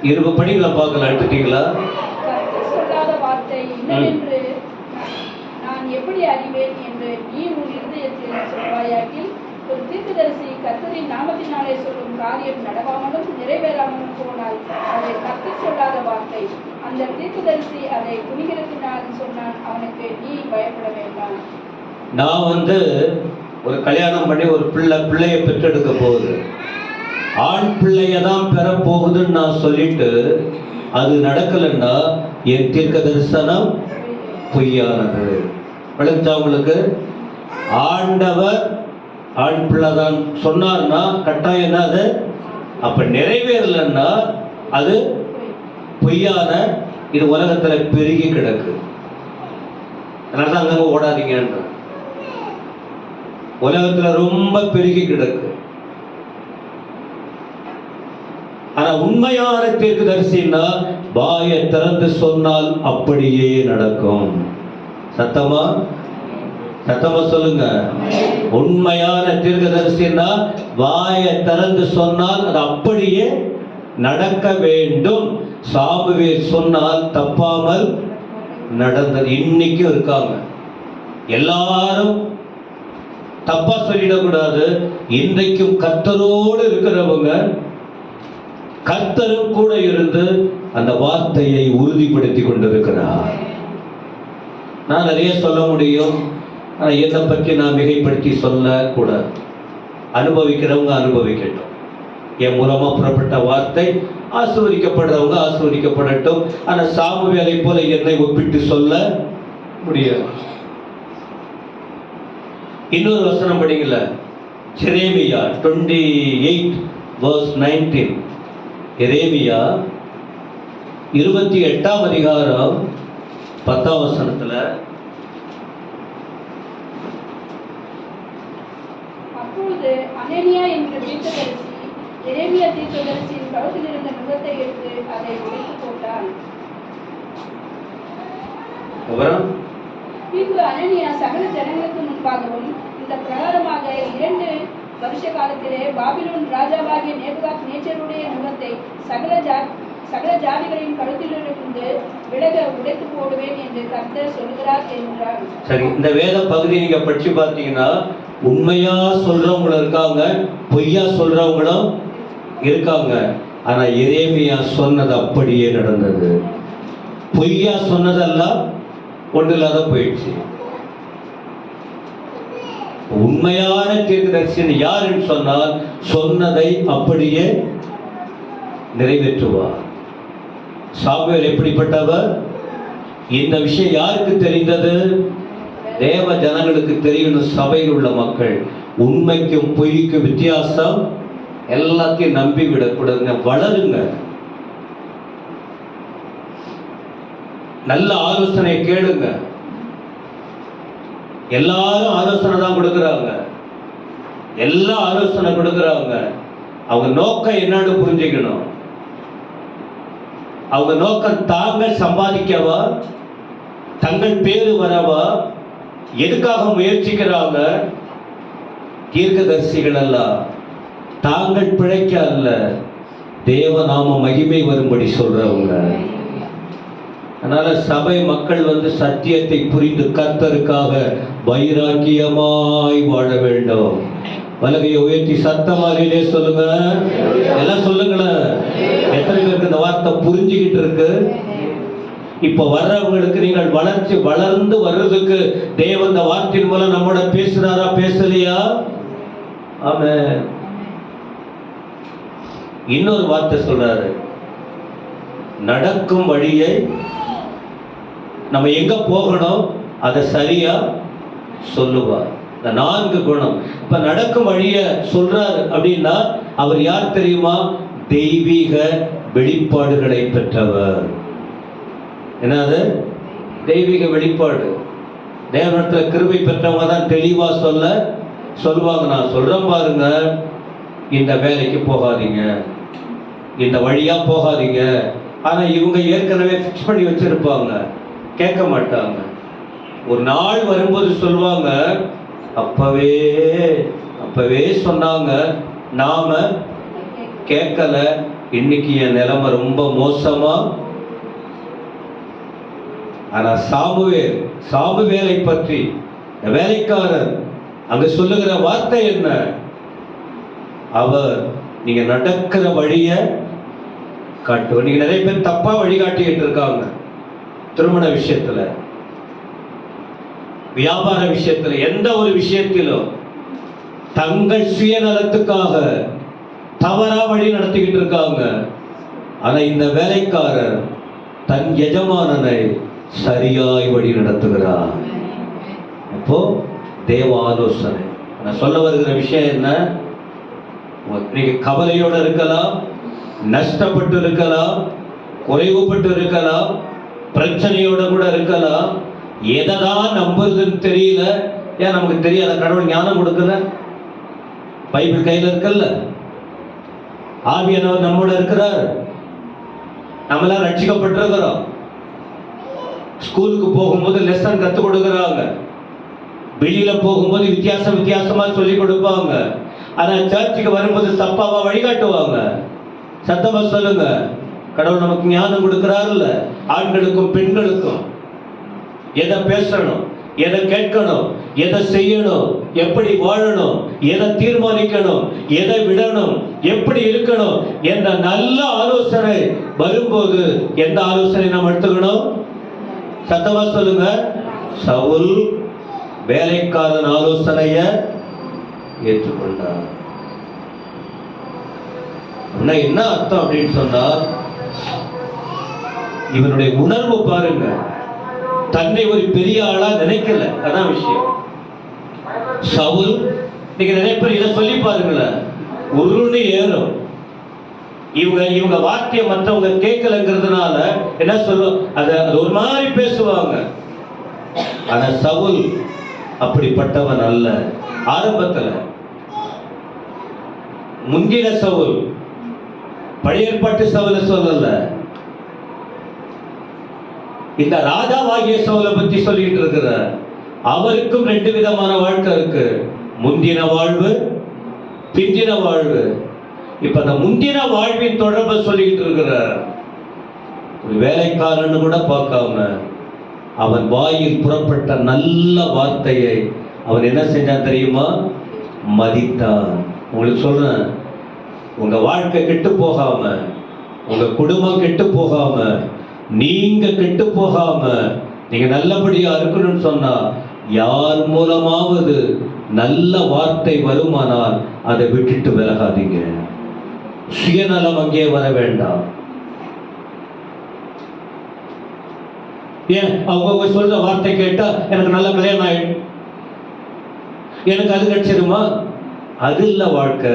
20 படிகளை பார்க்கலாம். எடுத்துட்டீங்களா? கர்த்தர் சொல்லாத வார்த்தை இன்னதென்று நான் எப்படி அறிவேன் என்று நீ உன் இருதயத்தில் சொல்வாயாகில், ஒரு தீர்க்கதரிசி கர்த்தரின் நாமத்தினாலே சொல்லும் காரியம் நடவாமலும் நிறைவேறாமலும் போனால் அதை கர்த்தர் சொல்லாத வார்த்தை. அந்த தீர்க்கதரிசி அதை துணிகரத்தினால் சொன்னான், அவனுக்கு நீ பயப்பட வேண்டாம். நான் ஒரு கல்யாணம் பண்ணி ஒரு பிள்ளைய பெற்றெடுக்க போகுது, ஆண் பிள்ளைய தான் பெற போகுதுன்னு நான் சொல்லிட்டு அது நடக்கலைன்னா என் தீர்க்க தரிசனம் பொய்யானது. விளங்குச்சா உங்களுக்கு? ஆண்டவர் ஆண் பிள்ளை தான் சொன்னார்னா கட்டாயம் என்ன அது? அப்ப நிறைவேறலன்னா அது பொய்யான. இது உலகத்துல பெருகி கிடக்கு. அதனால அங்கங்க ஓடாதீங்கன்ற. உலகத்துல ரொம்ப பெருகி கிடக்கு. ஆனா உண்மையான தீர்க்கதரிசின்னா வாயை திறந்து சொன்னால் அப்படியே நடக்கும். சத்தமா சொல்லுங்க. உண்மையான தீர்க்கதரிசின்னா வாயை திறந்து சொன்னால் அது அப்படியே நடக்க வேண்டும். சாமுவேல் சொன்னால் தப்பாமல் நடந்தது. இன்னைக்கும் இருக்காங்க. எல்லாரும் தப்பா சொல்லிடக்கூடாது. இன்றைக்கும் கர்த்தரோடு இருக்கிறவங்க கர்த்தரும் கூட இருந்து அந்த வார்த்தையை உறுதிப்படுத்தி கொண்டிருக்கிறார். நான் நிறைய சொல்ல முடியும், ஆனால் என்னை பற்றி நான் மிகைப்படுத்தி சொல்லக்கூடாது. அனுபவிக்கிறவங்க அனுபவிக்கட்டும். என் மூலமா புறப்பட்ட வார்த்தை ஆசீர்வதிக்கப்படுறவங்க ஆசீர்வதிக்கப்படட்டும். ஆனால் சாமுவேலை போல என்னை ஒப்பிட்டு சொல்ல முடியாது. இன்னொரு வசனம் படிங்கள, எரேமியா 28:19. எரேமியா 28ஆம் அதிகாரம் 10ஆம் வசனத்துல, அப்பொழுது அனனியா என்கிற தீர்க்கதரிசி எரேமியா தீர்க்கதரிசியின் கழுத்தில் இருந்த நுகத்தை எடுத்து அதை உடைத்து போட்டான். பின்பு அனனியா சகல ஜனங்களுக்கு முன்பாகவும் இந்த பிரகாரமாக 2 வருஷ காலத்திலே பாபிலோன் ராஜாவாகிய நேபுகாத் நேச்சருடைய நுகத்தை சகல ஜாதிகளின் கழுத்திலிருந்து விலக உடைத்து போடுவேன் என்று கர்த்தர் சொல்கிறார் என்றார். சரி, இந்த வேத பகுதி நீங்க படிச்சு பார்த்தீங்கன்னா உண்மையா சொல்றவங்களும் இருக்காங்க, பொய்யா சொல்றவங்களும் இருக்காங்க. ஆனா எரேமியா சொன்னது அப்படியே நடந்தது. பொய்யா சொன்னதெல்லாம் ஒன்று இல்லாத போயிடுச்சு. உண்மையான தீர்க்கதரிசி யாருன்னு சொன்னால் சொன்னதை அப்படியே நிறைவேற்றுவார். சாமுவேல் எப்படிப்பட்டவர்? இந்த விஷயம் யாருக்கு தெரிந்தது? தேவ ஜனங்களுக்கு தெரியணும். சபையில் உள்ள மக்கள் உண்மைக்கும் பொய்க்கும் வித்தியாசம் எல்லாத்தையும் நம்பி விடக்கூடாதுங்க. வளருங்க. நல்ல ஆலோசனை கேளுங்க. எல்லாரும் ஆலோசனை தான் கொடுக்குறாங்க, எல்லா ஆலோசனை கொடுக்குறாங்க. அவங்க நோக்கம் என்னன்னு புரிஞ்சுக்கணும். அவங்க நோக்கம் தாங்கள் சம்பாதிக்கவா, தங்கள் பேரு வரவா, எதுக்காக முயற்சிக்கிறாங்க? தீர்க்கதரிசிகள் அல்ல, தாங்கள் பிழைக்க அல்ல, தேவநாம மகிமை வரும்படி சொல்றவங்க. அதனால சபை மக்கள் சத்தியத்தை புரிந்து கர்த்தருக்காக வைராக்கியமாய் வாழ வேண்டும். வலகையை உயர்த்தி சத்தமாரிலே சொல்லுங்க, எல்லாம் சொல்லுங்களேன். எத்தனை பேருக்கு இந்த வார்த்தை புரிஞ்சுக்கிட்டு இருக்கு? இப்ப வர்றவங்களுக்கு நீங்கள் வளர்ந்து வர்றதுக்கு தேவன் இந்த வார்த்தையின் மூலம் நம்மோட பேசுறாரா பேசலையா? ஆமென். இன்னொரு வார்த்தை சொல்றாரு, நடக்கும் வழியை நம்ம எங்க போகணும் அதை சரியா சொல்லுவார். இந்த 4 குணம். இப்ப நடக்கும் வழிய சொல்றாரு அப்படின்னா அவர் யார் தெரியுமா? தெய்வீக வெளிப்பாடுகளை பெற்றவர். என்னது? தெய்வீக வெளிப்பாடு. தேவனிடத்துல கிருபை பெற்றவங்க தான் தெளிவா சொல்லுவாங்க. நான் சொல்றேன் பாருங்க, இந்த வேலைக்கு போகாதீங்க, இந்த வழியா போகாதீங்க. ஆனா இவங்க ஏற்கனவே ஃபிக்ஸ் பண்ணி வச்சிருப்பாங்க, கேட்க மாட்டாங்க. ஒரு நாள் வரும்போது சொல்லுவாங்க, அப்பவே சொன்னாங்க, நாம கேட்கல, இன்னைக்கு என் நிலைமை ரொம்ப மோசமா. ஆனா சாமுவேலை பற்றி வேலைக்காரர் அங்க சொல்லுகிற வார்த்தை என்ன? அவர் நீங்க நடக்கிற வழிய காட்டுவார். நீங்க நிறைய பேர் தப்பா வழிகாட்டிட்டு இருக்காங்க. திருமண விஷயத்துல, வியாபார விஷயத்துல, எந்த ஒரு விஷயத்திலும் தங்கள் சுயநலத்துக்காக தவறா வழி நடத்திக்கிட்டு இருக்காங்க. ஆனா இந்த வேலைக்காரர் தன் எஜமானனை சரியாய் வழி நடத்துகிறார். அப்போ தேவ ஆலோசனை. நான் சொல்ல வருகிற விஷயம் என்ன? நீங்க கவலையோட இருக்கலாம், நஷ்டப்பட்டு இருக்கலாம், குறைவுபட்டு இருக்கலாம், பிரச்சனையோட கூட இருக்கலாம். எதைதான் நம்புறதுன்னு தெரியல. ஏன் நமக்கு தெரியாத? கடவுள் ஞானம் கொடுக்கல. பைபிள் கையில இருக்கல்ல, ஆவியானவர் நம்மோட இருக்கிறார், நம்மளாம் ரட்சிக்கப்பட்டிருக்கிறோம். ஸ்கூலுக்கு போகும்போது லெசன் கற்றுக் கொடுக்குறாங்க, வெளியில போகும்போது வித்தியாசமா சொல்லி கொடுப்பாங்க. ஆனா சர்ச்சுக்கு வரும்போது தப்பாவா வழிகாட்டுவாங்க. சத்தமா சொல்லுங்க. கடவுள் நமக்கு ஞானம் கொடுக்கிறாருல்ல, ஆண்களுக்கும் பெண்களுக்கும். எதை பேசணும், எதை கேட்கணும், எதை செய்யணும், எப்படி வாழணும், எதை தீர்மானிக்கணும், எதை விடணும், எப்படி இருக்கணும் என்ற நல்ல ஆலோசனை வரும்போது எந்த ஆலோசனை நாம் எடுத்துக்கணும்? சத்தமா சொல்லுங்க. சவுல் வேலைக்காரன் ஆலோசனைய ஏற்றுக்கொண்டார். என்ன அர்த்தம் அப்படின்னு சொன்னா, இவனுடைய உணர்வு பாருங்க, தன்னை ஒரு பெரிய ஆளா நினைக்கல. அதான் விஷயம். சவுல், நீங்க நிறைய பேர் இதை சொல்லி பாருங்களேன், உருன்னு ஏறும். இவங்க வார்த்தையை மற்றவங்க கேட்கலங்கிறதுனால என்ன சொல்லும், அது ஒரு மாதிரி பேசுவாங்க. ஆனா சவுல் அப்படிப்பட்டவன் அல்ல. ஆரம்பத்துல முந்தின சவுல், பழைய ஏற்பாட்டு சவுல சொல்லல, இந்த ராஜாவாகிய சவுலை பத்தி சொல்லிட்டு இருக்கிற. அவருக்கும் 2 விதமான வாழ்க்கை இருக்கு, முந்தின வாழ்வு, பிந்தின வாழ்வு. இப்ப அந்த முந்தின வாழ்வின் தொடர்பை சொல்லிட்டு இருக்கிற ஒரு வேலைக்காரன்னு கூட பார்க்காம அவன் வாயில் புறப்பட்ட நல்ல வார்த்தையை அவன் என்ன செஞ்சான் தெரியுமா? மதித்தான். உங்களுக்கு சொல்றேன், உங்க வாழ்க்கை கெட்டு போகாம, உங்க குடும்பம் கெட்டு போகாம, நீங்க கெட்டு போகாம, நீங்க நல்லபடியா இருக்கணும்னு சொன்னா யார் மூலமாவது நல்ல வார்த்தை வருமானால் அதை விட்டுட்டு விலகாதீங்க. சுயநலம் அங்கே வர வேண்டாம். ஏன் அவங்க சொல்ற வார்த்தை கேட்டா எனக்கு நல்ல கல்யாணம் ஆயிடும், எனக்கு அது கிடைச்சிருமா? அது இல்ல வாழ்க்கை.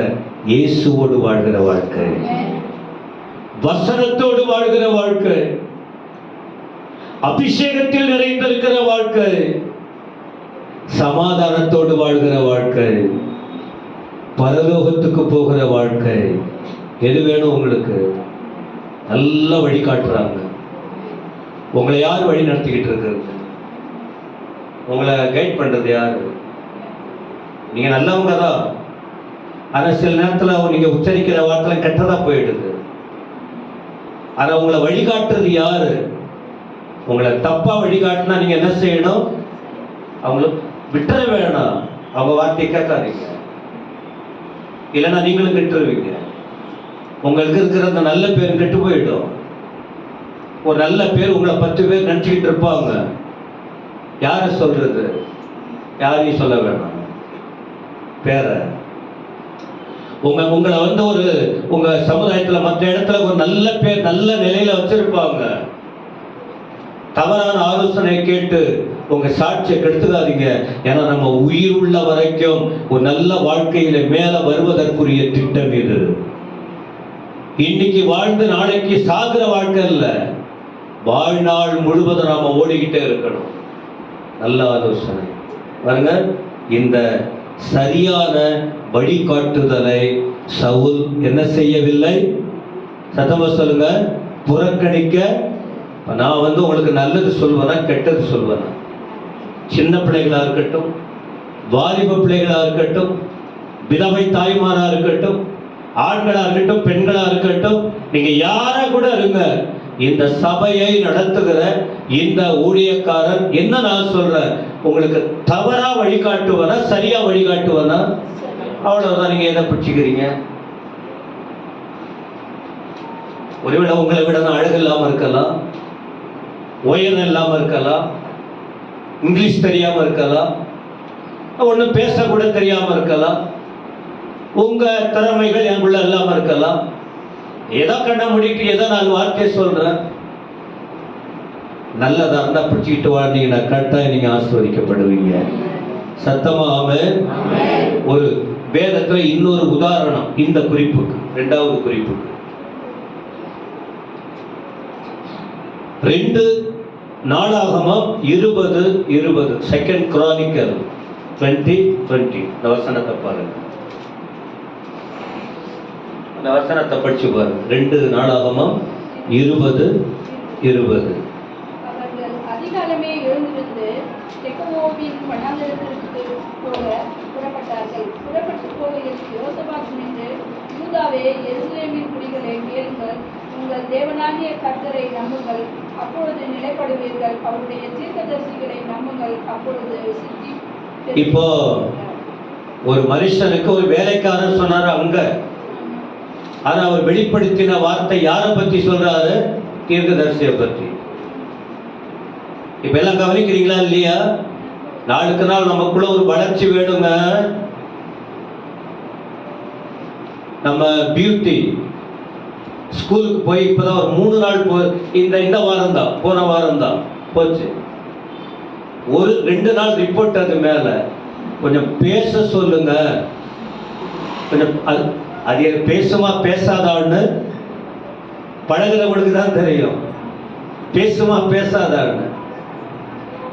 இயேசுவோடு வாழ்கிற வாழ்க்கை, வசனத்தோடு வாழ்கிற வாழ்க்கை, அபிஷேகத்தில் நிறைந்திருக்கிற வாழ்க்கை, சமாதானத்தோடு வாழ்கிற வாழ்க்கை, பரலோகத்துக்கு போகிற வாழ்க்கை. எது வேணும் உங்களுக்கு? நல்ல வழி காட்டுறாங்க. உங்களை யார் வழி நடத்திக்கிட்டு இருக்கிறது? உங்களை கைட் பண்றது யாரு? நீங்க நல்லவங்க தான், ஆனா சில நேரத்துல நீங்க உச்சரிக்கிற வார்த்தை கெட்டதா போயிடுது. ஆனா உங்களை வழிகாட்டுறது யாரு? உங்களை தப்பா வழிகாட்டினா நீங்க என்ன செய்யணும்? அவங்கள விட்டுற வேணாம், அவங்க வார்த்தையை கேட்காதீங்க, இல்லைன்னா நீங்களும் கெட்டுருவீங்க. உங்களுக்கு இருக்கிற அந்த நல்ல பேர் கெட்டு போயிடும். ஒரு நல்ல பேர் உங்களை 10 பேர் நினைச்சுக்கிட்டு இருப்பாங்க. யார சொல்றது? யாரையும் சொல்ல வேணாம் பேர. உங்களை வந்து ஒரு உங்க சமுதாயத்துல மற்ற இடத்துல ஒரு நல்ல பேர் நல்ல நிலையில வச்சிருப்பாங்க. தவறான ஆலோசனை கேட்டு உங்க சாட்சியை கெடுத்துக்காதீங்க. ஏன்னா நம்ம உயிர் உள்ள வரைக்கும் ஒரு நல்ல வாழ்க்கையில மேல வருவதற்குரிய திட்டம் இது. இன்னைக்கு வாழ்ந்து நாளைக்கு சாகிற வாழ்க்கை இல்ல, வாழ்நாள் முழுவதும் நாம ஓடிக்கிட்டே இருக்கணும். நல்ல ஆலோசனை பாருங்க. இந்த சரியான வழிகாட்டுதலை சவுல் என்ன செய்யவில்லை? சத்தமா சொல்லுங்க, புறக்கணிக்க. நான் வந்து உங்களுக்கு நல்லது சொல்வேனா கெட்டது சொல்வேனா? சின்ன பிள்ளைகளா இருக்கட்டும், வாலிப பிள்ளைகளா இருக்கட்டும், விதவை தாய்மாரா இருக்கட்டும், ஆண்களா இருக்கட்டும், பெண்களா இருக்கட்டும், நீங்க யாரா கூட இருங்க, இந்த சபையை நடத்துகிற இந்த ஊழியக்காரர் என்ன நான் சொல்றேன், உங்களுக்கு தவறா வழிகாட்டுவனா சரியா வழிகாட்டுவனா? அவ்வளவுதான். நீங்க எதை பிடிச்சிக்கிறீங்க? ஒருவேளை உங்களை விட நான் அழகு இல்லாம இருக்கலாம், உயரம் இல்லாம இருக்கலாம், இங்கிலீஷ் தெரியாம இருக்கலாம், ஒன்னும் பேச கூட தெரியாம இருக்கலாம், உங்க திறமைகள் எனக்குள்ள இல்லாம இருக்கலாம். ஏதோ கண்ண முடிட்டு ஏதோ 4 வார்த்தை சொல்றேன், நல்லதா இருந்தா பிடிச்சிக்கிட்டு வாழ்ந்தீங்கன்னா கரெக்டாக நீங்க ஆசீர்வதிக்கப்படுவீங்க. சத்தமா ஆமென். ஒரு வேதத்துல இன்னொரு உதாரணம் இந்த குறிப்புக்கு, 2வது குறிப்புக்கு. 2 நாளாகமம் 20:20 2 Chronicle 20:20 இந்த வசனத்தை பாருங்க. அந்த வசனத்தை படிச்சு பாருங்க. 2 நாளாகமம் 20:20. அவர்கள் அதிகாலமே எழுந்திருந்து தெக்கோவின் வனாந்தரத்திற்கு போக புறப்பட்டார்கள். புறப்பட்டு போகையில் யோசபாத் நின்று, யூதாவே, எருசலேமின் குடிகளே, கேளுங்கள், உங்கள் தேவனாகிய கர்த்தரை நம்புங்கள், அப்பொழுது நிலைப்படுவீர்கள். அவருடைய தீர்க்கதரிசிகளை நம்புங்கள், அப்பொழுது சித்தி. இப்போ ஒரு மனுஷனுக்கு ஒரு வேலைக்காரன் சொன்னாரு அங்க, ஆனா அவர் வெளிப்படுத்தின வார்த்தை யாரை பத்தி சொல்றாரு? தீர்க்கதரிசியை பற்றி. இப்ப எல்லாம் கவனிக்கிறீங்களா இல்லையா? நாளுக்கு நாள் நமக்குள்ள ஒரு வளர்ச்சி வேணுங்க. நம்ம பியூட்டி ஸ்கூலுக்கு போய் இப்பதான் ஒரு 3 நாள் இந்த வாரம் தான், போன வாரம் தான் போச்சு. ஒரு 2 நாள் ரிப்போர்ட் அது மேல கொஞ்சம் பேச சொல்லுங்க. கொஞ்சம் அது பேசுமா பேசாதான்னு பழகிறவங்களுக்கு தான் தெரியும், பேசுமா பேசாதான்னு.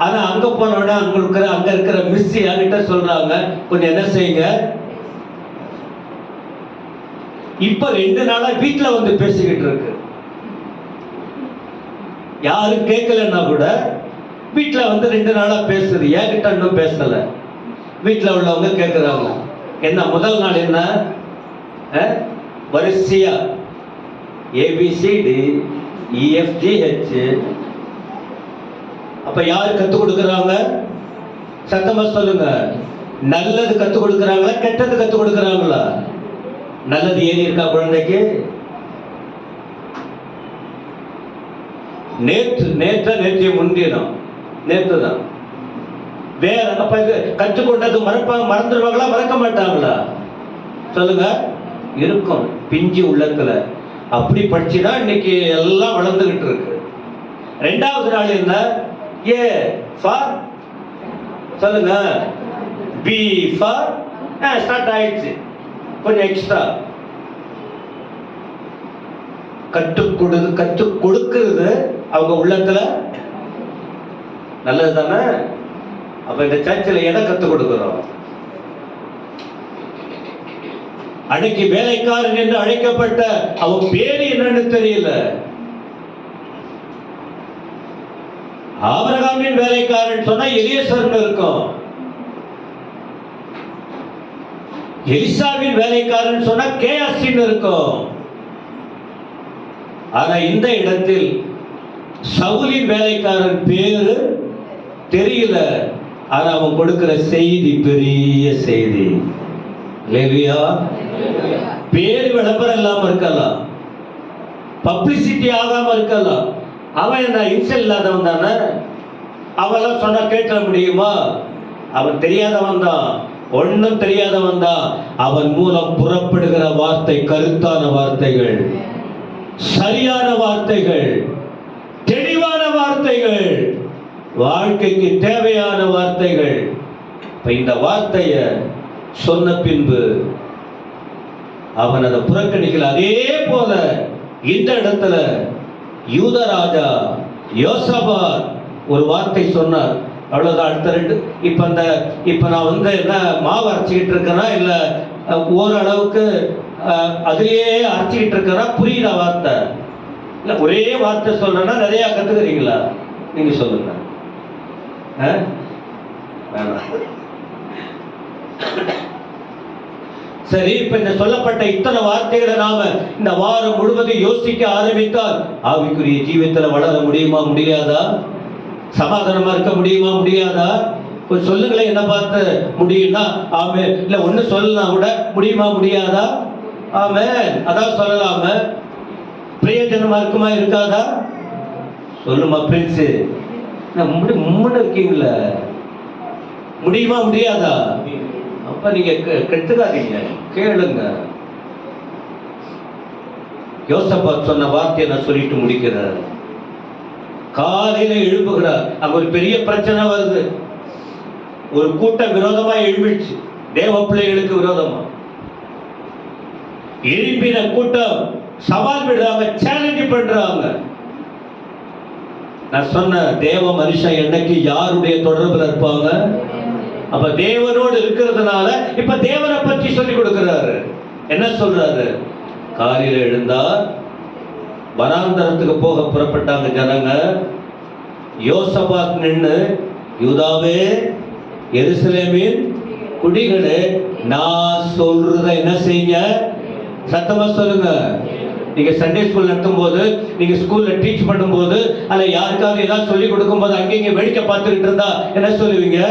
ஆனா அங்க போனோட அங்க இருக்கிற மிஸ் என்கிட்ட சொல்றாங்க, கொஞ்சம் என்ன செய்யுங்க. இப்ப 2 நாளா வீட்டுல வந்து பேசிக்கிட்டு இருக்கு. யாரும் கேட்கலன்னா கூட வீட்டுல வந்து 2 நாளா பேசுது. என்கிட்ட இன்னும் பேசல. வீட்டுல உள்ளவங்க கேட்கிறாங்க, என்ன முதல் நாள் என்ன வரிசையா ABCD EFGH. அப்ப யாரு கத்துக் கொடுக்கறாங்க? சத்தமா சொல்லுங்க. நல்லது கத்துக் கொடுக்கறாங்களா கெட்டது கத்துக் கொடுக்கறாங்களா? நல்லது ஏறி இருக்கா குழந்தைக்கு? நேற்று முன்தினம் நேற்று தான் வேற. அப்ப கற்றுக்கொண்டது மறந்துடுவாங்களா மறக்க மாட்டாங்களா? சொல்லுங்க. இருக்கும் பிஞ்சு உள்ளத்துல. அப்படி படிச்சுதான் இன்னைக்கு எல்லாம் வளர்ந்துகிட்டு இருக்கு. 2வது நாள் என்ன? ஏ ஃபார் சொல்லுங்க, பி ஃபார் ஸ்டார்ட் ஆயிடுச்சு. கொஞ்சம் எக்ஸ்ட்ரா கற்றுக் கொடுக்கிறது அவங்க உள்ளத்துல நல்லது தானே. அப்ப இந்த சர்ச்சில் எதை கற்றுக் கொடுக்கிறோம்? அன்னைக்கு வேலைக்காரன் என்று அழைக்கப்பட்ட அவன் பேரு என்னன்னு தெரியல. ஆபிரகாமின் வேலைக்காரன் சொன்னா எலியேசர்னு இருக்கும். எலிசாவின் வேலைக்காரன் சொன்னா கேயாசின்னு இருக்கும். ஆனா இந்த இடத்தில் சவுலின் வேலைக்காரன் பேரு தெரியல, ஆனா அவன் கொடுக்கிற செய்தி பெரிய செய்தி. அல்லேலூயா. பேரு விளம்பரம் இல்லாம இருக்கலாம், பப்ளிசிட்டி ஆகாம இருக்கலாம். அவன் என்ன இன்சல் இல்லாதவன் தானே? அவெல்லாம் சொன்னா கேட்க முடியுமா? அவன் தெரியாதவன் தான், ஒன்னும் தெரியாதவன் தான். அவன் மூலம் புறப்படுகிற வார்த்தை கருத்தான வார்த்தைகள், சரியான வார்த்தைகள், தெளிவான வார்த்தைகள், வாழ்க்கைக்கு தேவையான வார்த்தைகள். இந்த வார்த்தைய சொன்ன பின்பு அவன் அதை புறக்கணிக்கல. அதே போல இந்த இடத்துல யூதராஜா யோசபாத் ஒரு வார்த்தை சொன்னார், அவ்வளவுதான். அடுத்த ரெண்டு இப்ப நான் என்ன மாவு அரைச்சிக்கிட்டு இருக்கேனா இல்ல ஓரளவுக்கு அதுலயே அரைச்சிக்கிட்டு இருக்கேனா? புரியுதா வார்த்தை? இல்ல ஒரே வார்த்தை சொல்றேன்னா நிறைய கத்துக்கிறீங்களா? நீங்க சொல்லுங்க. சரி, இப்ப இந்த சொல்லப்பட்ட இத்தனை வார்த்தைகளை நாம இந்த வாரம் முழுவதும் யோசிக்க ஆரம்பித்தால் ஆவிக்குரிய ஜீவியத்துல வளர முடியுமா முடியாதா? சமாதானமா இருக்க முடியுமா முடியாதா? கொஞ்சம் சொல்லுங்களேன். என்ன பார்த்து முடியும்னா ஆமே, இல்ல ஒண்ணு சொல்லலாம் கூட முடியுமா முடியாதா? ஆமே, அதான் சொல்லலாம. பிரயோஜனமா இருக்குமா இருக்காதா? சொல்லுமா பிரின்ஸ், மும்முன்னு இருக்கீங்களா? முடியுமா முடியாதா? அப்ப நீங்க கெட்டுக்காதீங்க, கேளுங்க. யோசபாத் சொன்ன வார்த்தையை நான் சொல்லிட்டு முடிக்கிறார். காலையில எழுப்புகிறார், அங்க ஒரு பெரிய பிரச்சனை வருது. ஒரு கூட்டம் விரோதமா எழும்பிடுச்சு, தேவ பிள்ளைகளுக்கு விரோதமா எழுப்பின கூட்டம் சவால் விடுறாங்க, சேலஞ்ச் பண்றாங்க. நான் சொன்ன தேவ மனுஷன் என்னைக்கு யாருடைய தொடர்புல இருப்பாங்க? அப்ப தேவனோடு இருக்கிறதுனால இப்ப தேவனை பற்றி சொல்லிக் கொடுக்கிறாரு. என்ன சொல்றாரு? காலையில எழுந்தார், வனாந்தரத்துக்கு போக புறப்பட்டாங்க ஜனங்க. யோசபாத் நின்று, யூதாவே எருசலேமின் குடிகளே, நான் சொல்றத என்ன செய்யுங்க? சத்தமா சொல்லுங்க. நீங்க சண்டே ஸ்கூல் நடத்தும் போது, நீங்க ஸ்கூல்ல டீச் பண்ணும் போது, அல்ல யாருக்காவது ஏதாவது சொல்லி கொடுக்கும் போது அங்கேயும் வேடிக்கை பார்த்துக்கிட்டு இருந்தா என்ன சொல்லுவீங்க?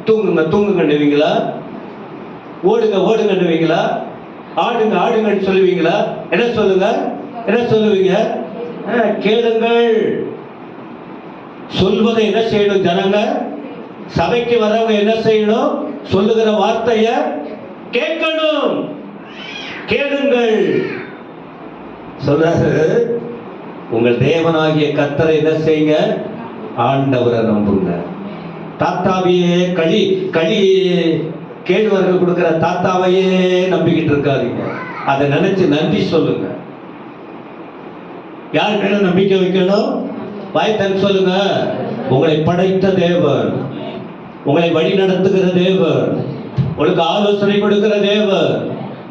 தூங்குங்க தூங்குங்கன்னுவீங்களா? ஓடுங்க ஓடுங்கன்னுவீங்களா? ஆடுங்க ஆடுங்கன்னு சொல்லுவீங்களா? என்ன சொல்லுங்க? என்ன சொல்லுவீங்க? கேளுங்கள். சொல்வதை என்ன செய்யணும் ஜனங்க? சபைக்கு வரவங்க என்ன செய்யணும்? சொல்லுகிற வார்த்தைய கேட்கணும். கேளுங்கள் சொல்றாரு. உங்கள் தேவனாகிய கர்த்தரை என்ன செய்யுங்க? ஆண்டவரை நம்புங்க. தாத்தாவையே களி கேழ்வரகு கொடுக்கிற தாத்தாவையே நம்பிக்கிட்டு இருக்காதீங்க. அதை நினைச்சு நன்றி சொல்லுங்க. யார் மேல நம்பிக்கை வைக்கணும்? வாய்த்தன் சொல்லுங்க. உங்களை படைத்த தேவன், உங்களை வழி நடத்துகிற தேவன், உங்களுக்கு ஆலோசனை கொடுக்கிற தேவன்,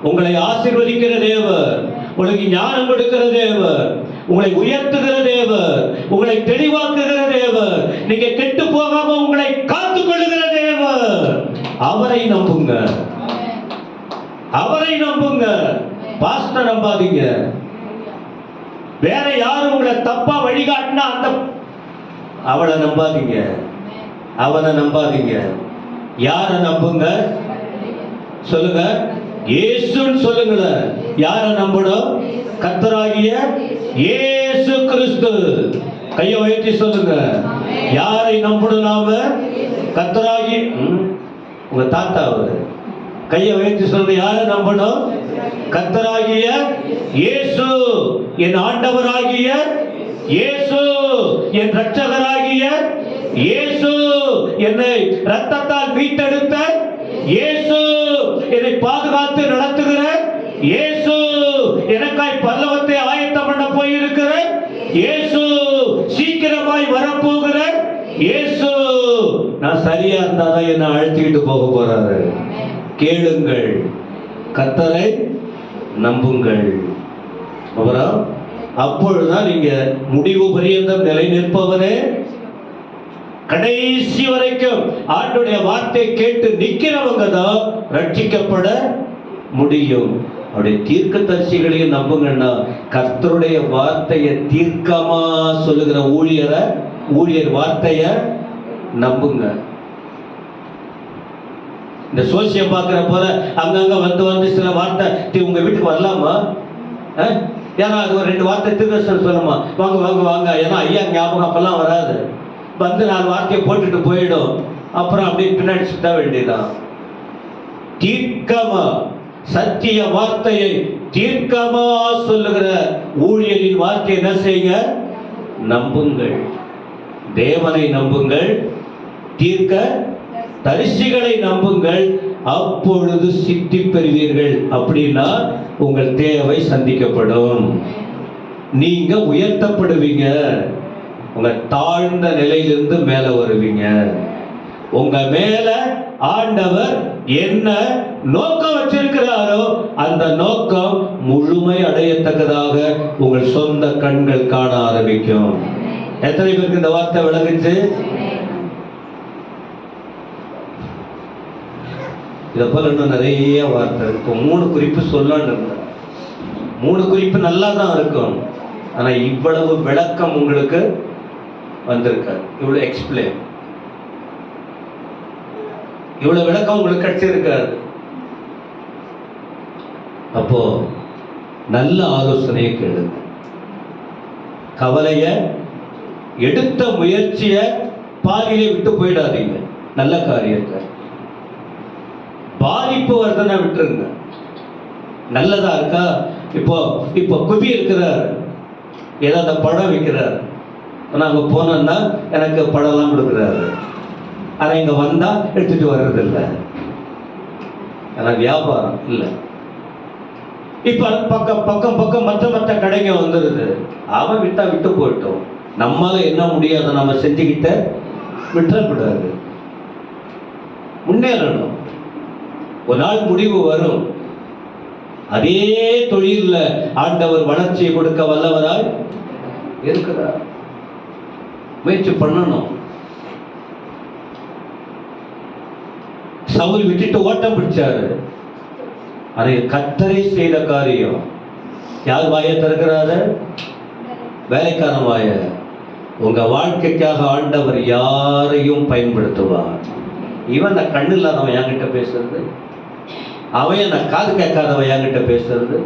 உங்களை ஆசீர்வதிக்கிற தேவன், உங்களுக்கு ஞானம் கொடுக்கிற தேவன், உங்களை உயர்த்துகிற தேவன், உங்களை தெளிவாக்குகிற தேவன், நீங்க கெட்டு போகாம உங்களை காத்துக் கொள்ளுகிற தேவன். அவரை நம்புங்க, அவரை நம்புங்க. பாஸ்டர் நம்பாதீங்க. வேற யாரும் உங்களை தப்பா வழிகாட்டினா அந்த அவளை நம்பாதீங்க, அவனை நம்பாதீங்க. யார நம்புங்க? சொல்லுங்க. இயேசுன்னு சொல்லுங்க. யார நம்பணும்? கர்த்தராகிய இயேசு கிறிஸ்து. கையை உயர்த்தி சொல்லுங்க. யாரை நம்பணும் நாம? கர்த்தராகிய உங்க தாத்தா அவரு. கையை உயர்த்தி சொல்லுங்க. யாரை நம்பணும்? கர்த்தராகிய இயேசு, என் ஆண்டவராகிய இயேசு, என் இரட்சகராகிய இயேசு, என்னை இரத்தத்தால் மீட்டெடுத்த இயேசு, என்னை பாதுகாத்து நடத்துகிற இயேசு, எனக்காய் பரலோகத்தை ஆயத்தம் பண்ண போயிருக்கிற இயேசு, சீக்கிரமாய் வரப்போகிற இயேசு. நான் சரியா இருந்தாதான் என்ன அழைச்சிக்கிட்டு போக போறாரு. கேளுங்கள், கர்த்தரை நம்புங்கள். அப்புறம் அப்பொழுதுதான் நீங்க முடிவு பரியந்தம் நிலை நிற்பவரே, கடைசி வரைக்கும் ஆண்டுடைய வார்த்தை கேட்டு நிக்கிறவங்க தான் ரட்சிக்கப்பட முடியும். அவருடைய தீர்க்கதரிசிகளையும் நம்புங்கன்னா, கர்த்தருடைய வார்த்தையை தீர்க்கமா சொல்லுகிற ஊழியர் வார்த்தைய நம்புங்க. இந்த சோசியம் பார்க்கிற போல அங்கங்க வந்து சில வார்த்தை உங்க வீட்டுக்கு வரலாமா? ஏன்னா அது ஒரு 2 வார்த்தை திருதர்சனம் சொல்லுமா, வாங்க வாங்க வாங்க, ஏன்னா ஐயா ஞாபகம் அப்பெல்லாம் வராது, வந்து 4 வார்த்தையை போட்டுட்டு போயிடும், அப்புறம் அப்படியே பின்னாடி சுத்த வேண்டியதான். தீர்க்கமா சத்திய வார்த்தையை தீர்க்கமா சொல்லுகிற ஊழியரின் வார்த்தை என்ன செய்யுங்க? நம்புங்கள். தேவனை நம்புங்கள், தீர்க்க தரிசிகளை நம்புங்கள், அப்பொழுது சித்தி பெறுவீர்கள். அப்படின்னா உங்கள் தேவை சந்திக்கப்படும், நீங்க உயர்த்தப்படுவீங்க, உங்க தாழ்ந்த நிலையிலிருந்து மேல வருவீங்க. உங்க மேல ஆண்டவர் என்ன நோக்கம் வச்சிருக்கிறாரோ அந்த நோக்கம் முழுமை அடையத்தக்கதாக உங்கள் சொந்த கண்கள் காண ஆரம்பிக்கும். எத்தனை பேருக்கு இந்த வார்த்தை விளங்குச்சு? இதை போல இன்னும் நிறைய வார்த்தை இருக்கும். 3 குறிப்பு சொல்லலான்னு இருந்தேன். 3 குறிப்பு நல்லா தான் இருக்கும், ஆனா இவ்வளவு விளக்கம் உங்களுக்கு வந்திருக்காது. இவ்வளவு எக்ஸ்பிளைன், இவ்வளவு விளக்கம் உங்களுக்கு கிடைச்சிருக்காது. அப்போ நல்ல ஆலோசனையை கேளுங்க. கவலைய எடுத்த முயற்சிய பாதியிலே விட்டு போயிடாதீங்க. நல்ல காரியத்தை பாதிப்பு வருதுன்னா விட்டுருங்க. நல்லதா இருக்கா? இப்போ குபி இருக்கிறார், ஏதாவது பழம் விற்கிறார், நாங்க போனோம்னா எனக்கு பழம்லாம் கொடுக்குறாரு, ஆனா இங்க வந்தா எடுத்துட்டு வர்றதில்லை, ஆனா வியாபாரம் இல்லை. இப்ப பக்கம் மற்ற கடைங்க வந்துருது, அவன் விட்டா விட்டு போயிட்டோம், நம்மால என்ன முடியாத நம்ம செஞ்சுக்கிட்ட விட்டுறக்கூடாது, முன்னேறணும். ஒரு நாள் முடிவு வரும். அதே தொழில்ல ஆண்டவர் வளர்ச்சியை கொடுக்க வல்லவராய் இருக்கிறார். முயற்சி பண்ணணும். சவுல் விட்டுட்டு ஓட்டம் பிடிச்சாரு, அதை கர்த்தரே செய்த காரியம். யார் வாயை திறக்கிறாரு? வேலைக்காரன் வாய. உங்க வாழ்க்கைக்காக ஆண்டவர் யாரையும் பயன்படுத்துவார். இவன் நான் கண்ணு இல்லாதவன் என்கிட்ட பேசுறது, அவன் என்ன காது கேட்காதவன் என்கிட்ட பேசுறது,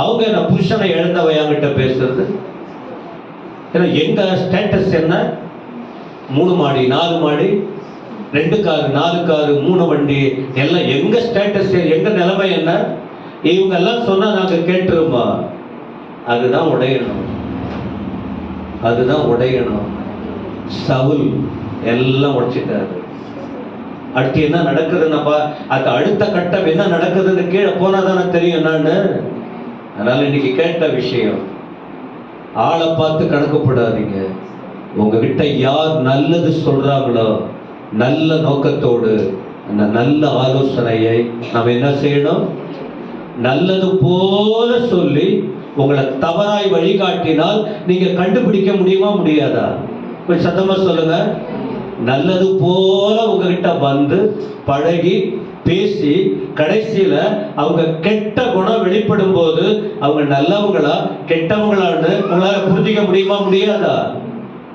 அவங்க என்ன புருஷனை இழந்தவன் என்கிட்ட பேசுறது. ஏன்னா எங்க ஸ்டேட்டஸ் என்ன? 3 மாடி 4 மாடி 2 காரு 4 காரு 3 வண்டி எல்லாம் எங்க ஸ்டேட்டஸ், எங்க நிலைமை என்ன? இவங்க எல்லாம் சொன்னா நாங்க கேட்டுருமா? அதுதான் உடையணும், அதுதான் உடையணும். சவுல் எல்லாம் உடைச்சிட்டாரு. அடுத்து என்ன நடக்குதுன்னப்பா, அது அடுத்த கட்டம் என்ன நடக்குதுன்னு கீழே போனாதானே தெரியும் என்னன்னு. அதனால இன்னைக்கு கேட்ட விஷயம், ஆளை பார்த்து கணக்கு போடாதீங்க. உங்ககிட்ட யார் நல்லது சொல்றாங்களோ, நல்ல நோக்கத்தோடு அந்த நல்ல ஆலோசனையை நாம் என்ன செய்யணும்? நல்லது போல சொல்லி உங்களை தவறாய் வழிகாட்டினால் நீங்க கண்டுபிடிக்க முடியுமா முடியாதா? கொஞ்சம் சத்தமா சொல்லுங்க. நல்லது போல உங்ககிட்ட வந்து பழகி பேசி கடைசியில அவங்க கெட்ட குணம் வெளிப்படும் போது அவங்க நல்லவங்களா கெட்டவங்களான்னு உங்களால புரிஞ்சிக்க முடியுமா முடியாதா?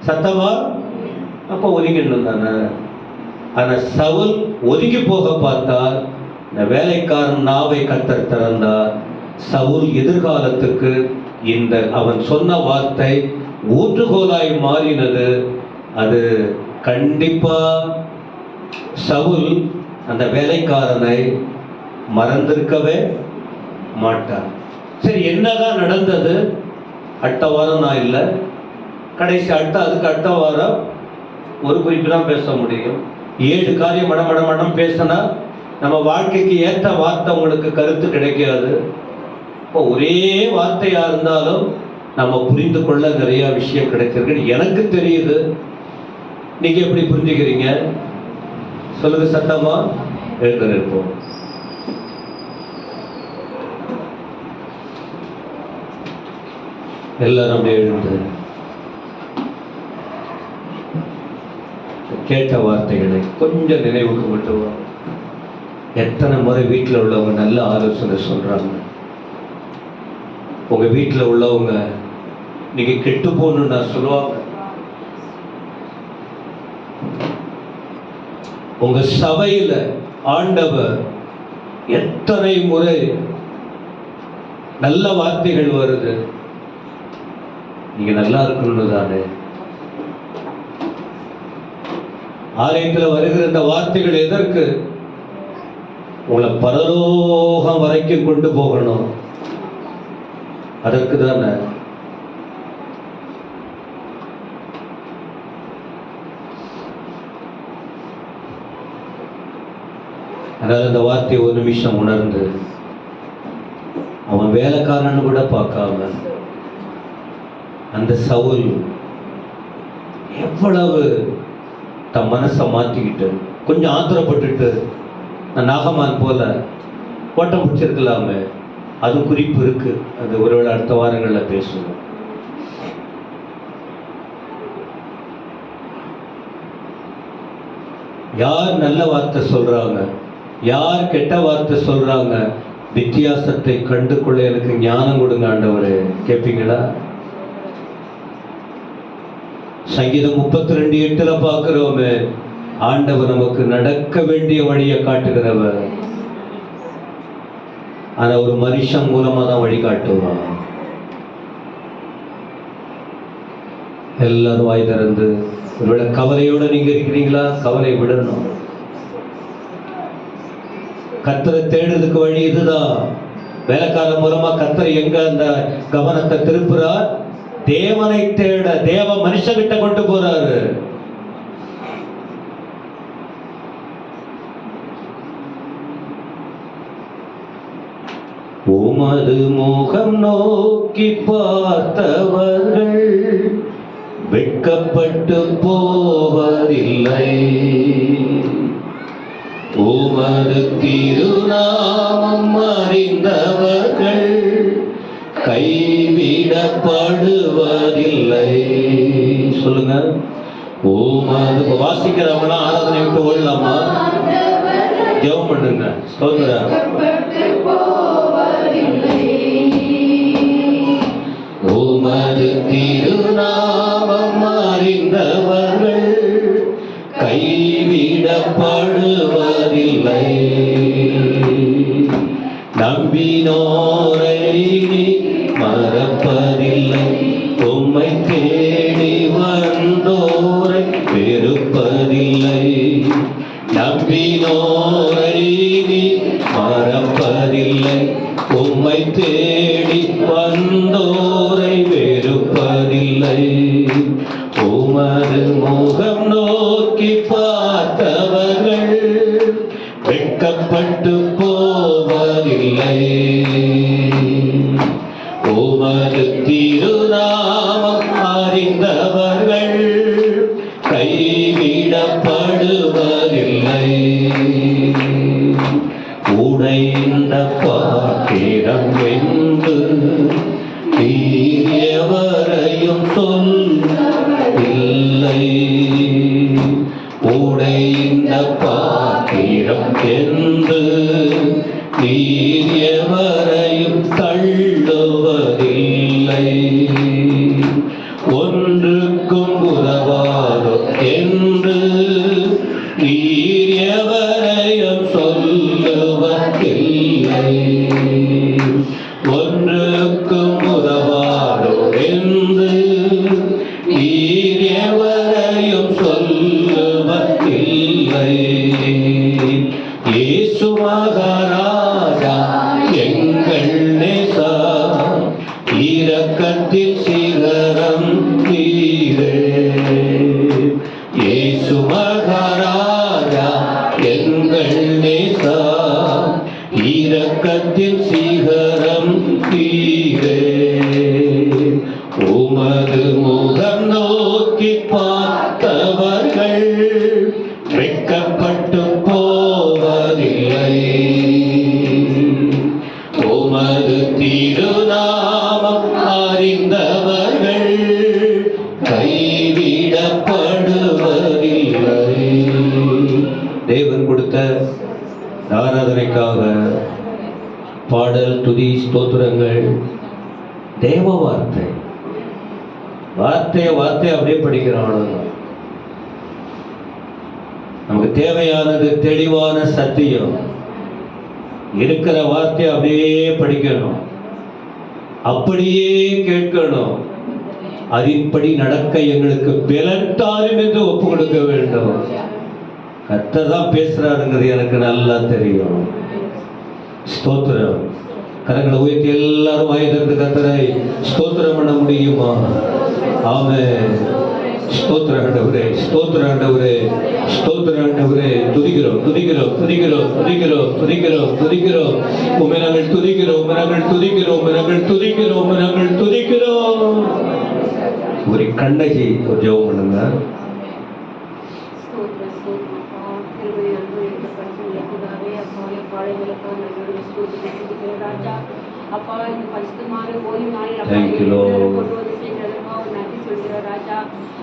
சத்தமா? அப்ப ஒதுங்கிடணும் தானே. ஆனா சவுல் ஒதுங்கி போக பார்த்தால், இந்த வேலைக்காரன் நாவை கர்த்தர் திறந்தார். சவுல் எதிர்காலத்துக்கு இந்த அவன் சொன்ன வார்த்தை ஊற்றுகோலாய் மாறினது. அது கண்டிப்பா சவுல் அந்த வேலைக்காரனை மறந்திருக்கவே மாட்டார். சரி, என்னதான் நடந்தது? அடுத்த வாரம் நான் இல்லை, கடைசி அதுக்கு அடுத்த வாரம் ஒரு குறிப்பு தான் பேச முடியும். 7 காரியம் மடம் பேசினா நம்ம வாழ்க்கைக்கு ஏற்ற வார்த்தை உங்களுக்கு கருத்து கிடைக்காது. இப்போ ஒரே வார்த்தையா இருந்தாலும் நம்ம புரிந்து கொள்ள நிறைய விஷயம் கிடைச்சிருக்கு. எனக்கு தெரியுது, நீங்க எப்படி புரிஞ்சுக்கிறீங்க? சொல்லுங்க சத்தமா. எழுந்து நிற்போம். எல்லாரும் அப்படியே எழுந்து கேட்ட வார்த்தைகளை கொஞ்சம் நினைவுக்கு விட்டுவோம். எத்தனை முறை வீட்டில் உள்ளவங்க நல்ல ஆலோசனை சொல்றாங்க. உங்க வீட்டில் உள்ளவங்க நீங்க கெட்டு போகணும்னு நான் சொல்லுவாங்க. உங்க சபையில ஆண்டவர் எத்தனை முறை நல்ல வார்த்தைகள் வருது, நீங்க நல்லா இருக்கணும்னு தானே. ஆலயத்தில் வருகிற இந்த வார்த்தைகள் எதற்கு? உங்களை பரலோகம் வரைக்கும் கொண்டு போகணும், அதற்கு தானே. அதனால இந்த வார்த்தையை ஒரு நிமிஷம் உணர்ந்து, அவன் வேலைக்காரன்னு கூட பார்க்காம, அந்த சவுல் எவ்வளவு தன் மனசை மாற்றிக்கிட்டு கொஞ்சம் ஆத்திரப்பட்டுட்டு நாகமான் போல ஓட்டம் பிடிச்சிருக்கலாமே. அது குறிப்பு இருக்கு, அது ஒருவேளை அடுத்த வாரங்களில் பேசுவோம். யார் நல்ல வார்த்தை சொல்றாங்க, யார் கெட்ட வார்த்தை சொல்றாங்க, வித்தியாசத்தை கண்டு கொள்ள எனக்கு ஞானம் கொடுங்க ஆண்டவரே. கேட்பீங்களா? சங்கீதம் 32:8 பார்க்கிறோமே, ஆண்டவர் நமக்கு நடக்க வேண்டிய வழியை காட்டுகிறவர். ஆனா ஒரு மனுஷன் மூலமா தான் வழி காட்டுவான். எல்லாரும் வாய் திறந்து, ஒருவேளை கவலையோட நீங்க இருக்கிறீங்களா? கவலை விடணும். கர்த்தரை தேடுறதுக்கு வழி இதுதான். வேலைக்காரன் மூலமா கர்த்தர் எங்க அந்த கவனத்தை திருப்புறார்? தேவனை தேட, தேவ மனுஷகிட்ட கொண்டு போறாரு. உமது முகம் நோக்கி பார்த்தவர்கள் வெட்கப்பட்டு போவதில்லை. உமது திருநாமம் அறிந்தவர்கள் கைவிடப்படுவதில்லை. சொல்லுங்க. உமது வாசிக்கிறவங்களாம் ஆராதனை விட்டு ஓடலாமா? ஜெபம் பண்ணுங்க. ஸ்தோத்திரம். உமது திருநாமம் அறிந்தவர்கள் கைவிடப்படுவதில்லை. நம்பினோரை மறப்பதில்லை. உம்மை தேடி வந்தோரை வெறுப்பதில்லை. நம்பினோரை மறப்பதில்லை. உம்மை தேடி வந்தோரை வெறுப்பதில்லை. உமது முகம் நோக்கி பார்த்தவர்கள் வெட்கப்பட்டு போவதில்லை. உமது திருநாமம் அறிந்தவர்கள் கைவிடப்படுவதில்லை. உடைந்த பாத்திரம் வென்று தீயவரையும் சொல்லவில்லை. உடைந்த பாத்திரம் என்று தீயவரையும் தள்ளுவதில்லை. ஒன்றுக்கும் உதவாதோ என்று தீயவரையும் சொல்லுவதில்லை. ஒன்றுக்கும் உதவாதோ என்று தீயவரையும் சொல்லுவதில்லை. இயேசு மகாராஜா எங்கள் நேசா, இரக்கத்தில் சிகரம் நீரே. இயேசு மகாராஜா எங்கள் நேசா, இரக்கத்தில் சிகரம் நீரே. உமது முகம் நோக்கி பார்த்தவர்கள் வெட்கப்பட்டு போவதில்லை. உமது திருநாமம் அறிந்தவர்கள் கைவிடப்படுவதில்லை. தேவன் கொடுத்த ஆராதனை துதி ஸ்தோத்திரங்கள். தேவ வார்த்தை வார்த்தையை அப்படியே படிக்கிறோம். நமக்கு தேவையானது தெளிவான சத்தியம். இருக்கிற வார்த்தையை அப்படியே படிக்கணும், அப்படியே கேட்கணும், அதன்படி நடக்க எங்களுக்கு பலன் தாரும் என்று ஒப்பு கொடுக்க வேண்டும். கர்த்தர் தான் பேசுறாருங்கிறது எனக்கு நல்லா தெரியும். ஸ்தோத்திரம். கரங்களை உயர்த்தி எல்லாரும் வாய்திருந்து கர்த்தரை ஸ்தோத்திரம் பண்ண முடியுமா? ஆமென். ஸ்தோத்திர ஆண்டவரே, ஸ்தோத்திர ஆண்டவரே, ஸ்தோத்திர ஆண்டவரே. துதிக்கிறோம் துதிக்கிறோம் துதிக்கிறோம் துதிக்கிறோம் துதிக்கிறோம் துதிக்கிறோம். உம்மை நாங்கள் துதிக்கிறோம், உம்மை நாங்கள் துதிக்கிறோம், உம்மை நாங்கள் துதிக்கிறோம், உம்மை நாங்கள் துதிக்கிறோம். ஒரு கண்ணகி ஒரு ஜெபம் பண்ணுங்க. அப்பா இந்த பரிசுத்தமான ஓய்வு நாளில் Thank you, Lord. கொண்டு வந்து செய்கிறதற்காக நன்றி சொல்கிறோம் ராஜா.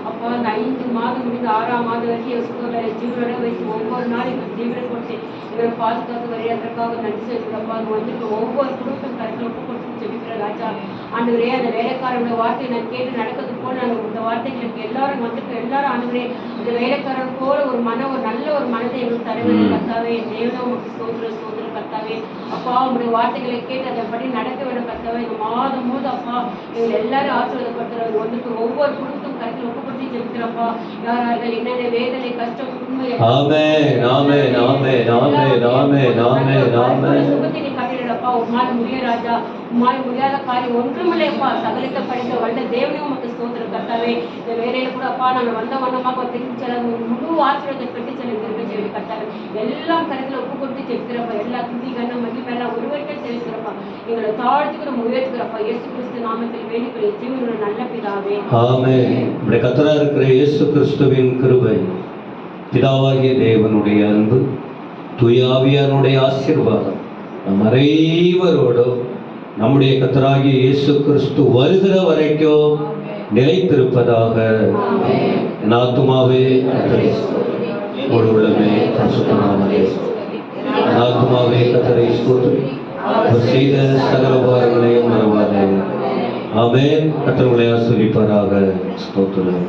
அப்பா அந்த 5 மாதம் முடிந்து 6ஆம் மாதம் வரைக்கும் ஜீவனோட வைத்து ஒவ்வொரு நாளும் எங்களுக்கு ஜீவனை கொடுத்து எங்களை பாதுகாத்து வரையதற்காக நன்றி சொல்கிறப்பா. அது வந்துட்டு ஒவ்வொரு குடும்பத்தும் கருத்தில் ஒப்பு கொடுத்து ஜெபிக்கிற ராஜா. ஆண்டவரே, அந்த வேலைக்காரனோட வார்த்தையை நான் கேட்டு நடக்கிறது போல நாங்கள் இந்த வார்த்தைகளுக்கு எல்லாரும் வந்துட்டு எல்லாரும் ஆண்டவரே அந்த வேலைக்காரன் போல ஒரு நல்ல ஒரு மனதை எங்களுக்கு தருவது கர்த்தாவே. தேவனே உங்களுக்கு ஸ்தோத்திரம் ஸ்தோத்திரம் கர்த்தாவே. அப்பா உங்களுடைய வார்த்தைகளை கேட்டு அதன்படி நடக்க வேண்டும் கர்த்தாவே. இந்த மாதம் போது அப்பா எங்களை எல்லாரும் ஆசீர்வாதப்படுத்துறது வந்துட்டு ஒவ்வொரு குடும்பத்தும் கருத்தில் ஒப்புப்படுத்தி ஜெபிக்கிறப்பா. யாரார்கள் என்னென்ன வேதனை கஷ்டம் உண்மை ஆமென் ஆமென் ஆமென் ஆமென் ஆமென் ஆமென் ஆமென். சுகத்தை நீ கட்டிடப்பா. உம்மால் முடிய ராஜா, உம்மால் முடியாத காரியம் ஒன்றுமில்லைப்பா. சகலத்தை படித்த வல்ல தேவனே உமக்கு ஸ்தோத்திரம் கர்த்தாவே. இந்த வேலையில கூட அப்பா நாங்கள் வந்த வண்ணமாக திரும்பி செல்ல முழு ஆசீர்வாதத்தை பெற்று செல்ல திரும்பி செல்வி கர்த்தாவே. எல்லாம் கருத்துல ஒப்பு கொடுத்து செலுத்துறப்பா. எல்லா துதி கண்ணம் மகிமெல்லாம் ஒருவருக்கே செலுத்துறப்பா. எங்களை தாழ்த்துக்கு நம்ம உயர்த்துக்கிறப்பா. இயேசு கிறிஸ்து நாமத்தில் வேண்டிய ஜீவனுடைய நல்ல பிதாவே ஆமென். நம்முடைய கர்த்தராக இருக்கிற இயேசு கிறிஸ்துவின் கிருபை, பிதாவாகிய தேவனுடைய அன்பு, தூய ஆவியானுடைய ஆசீர்வாதம் நம் அனைவரோடும் நம்முடைய கர்த்தராகிய இயேசு கிறிஸ்து வருகிற வரைக்கும் நிலைத்திருப்பதாக. என் ஆத்துமாவே கர்த்தரை ஒரு உள்ளமே பரிசுத்த நாமமே. என் ஆத்துமாவே கர்த்தரை ஸ்தோத்திரி, அவர் செய்த சகல உபகாரங்களையும் மறவாதே. ஆமென். கர்த்தர் உங்களை ஆசீர்வதிப்பாராக. ஸ்தோத்திரம்.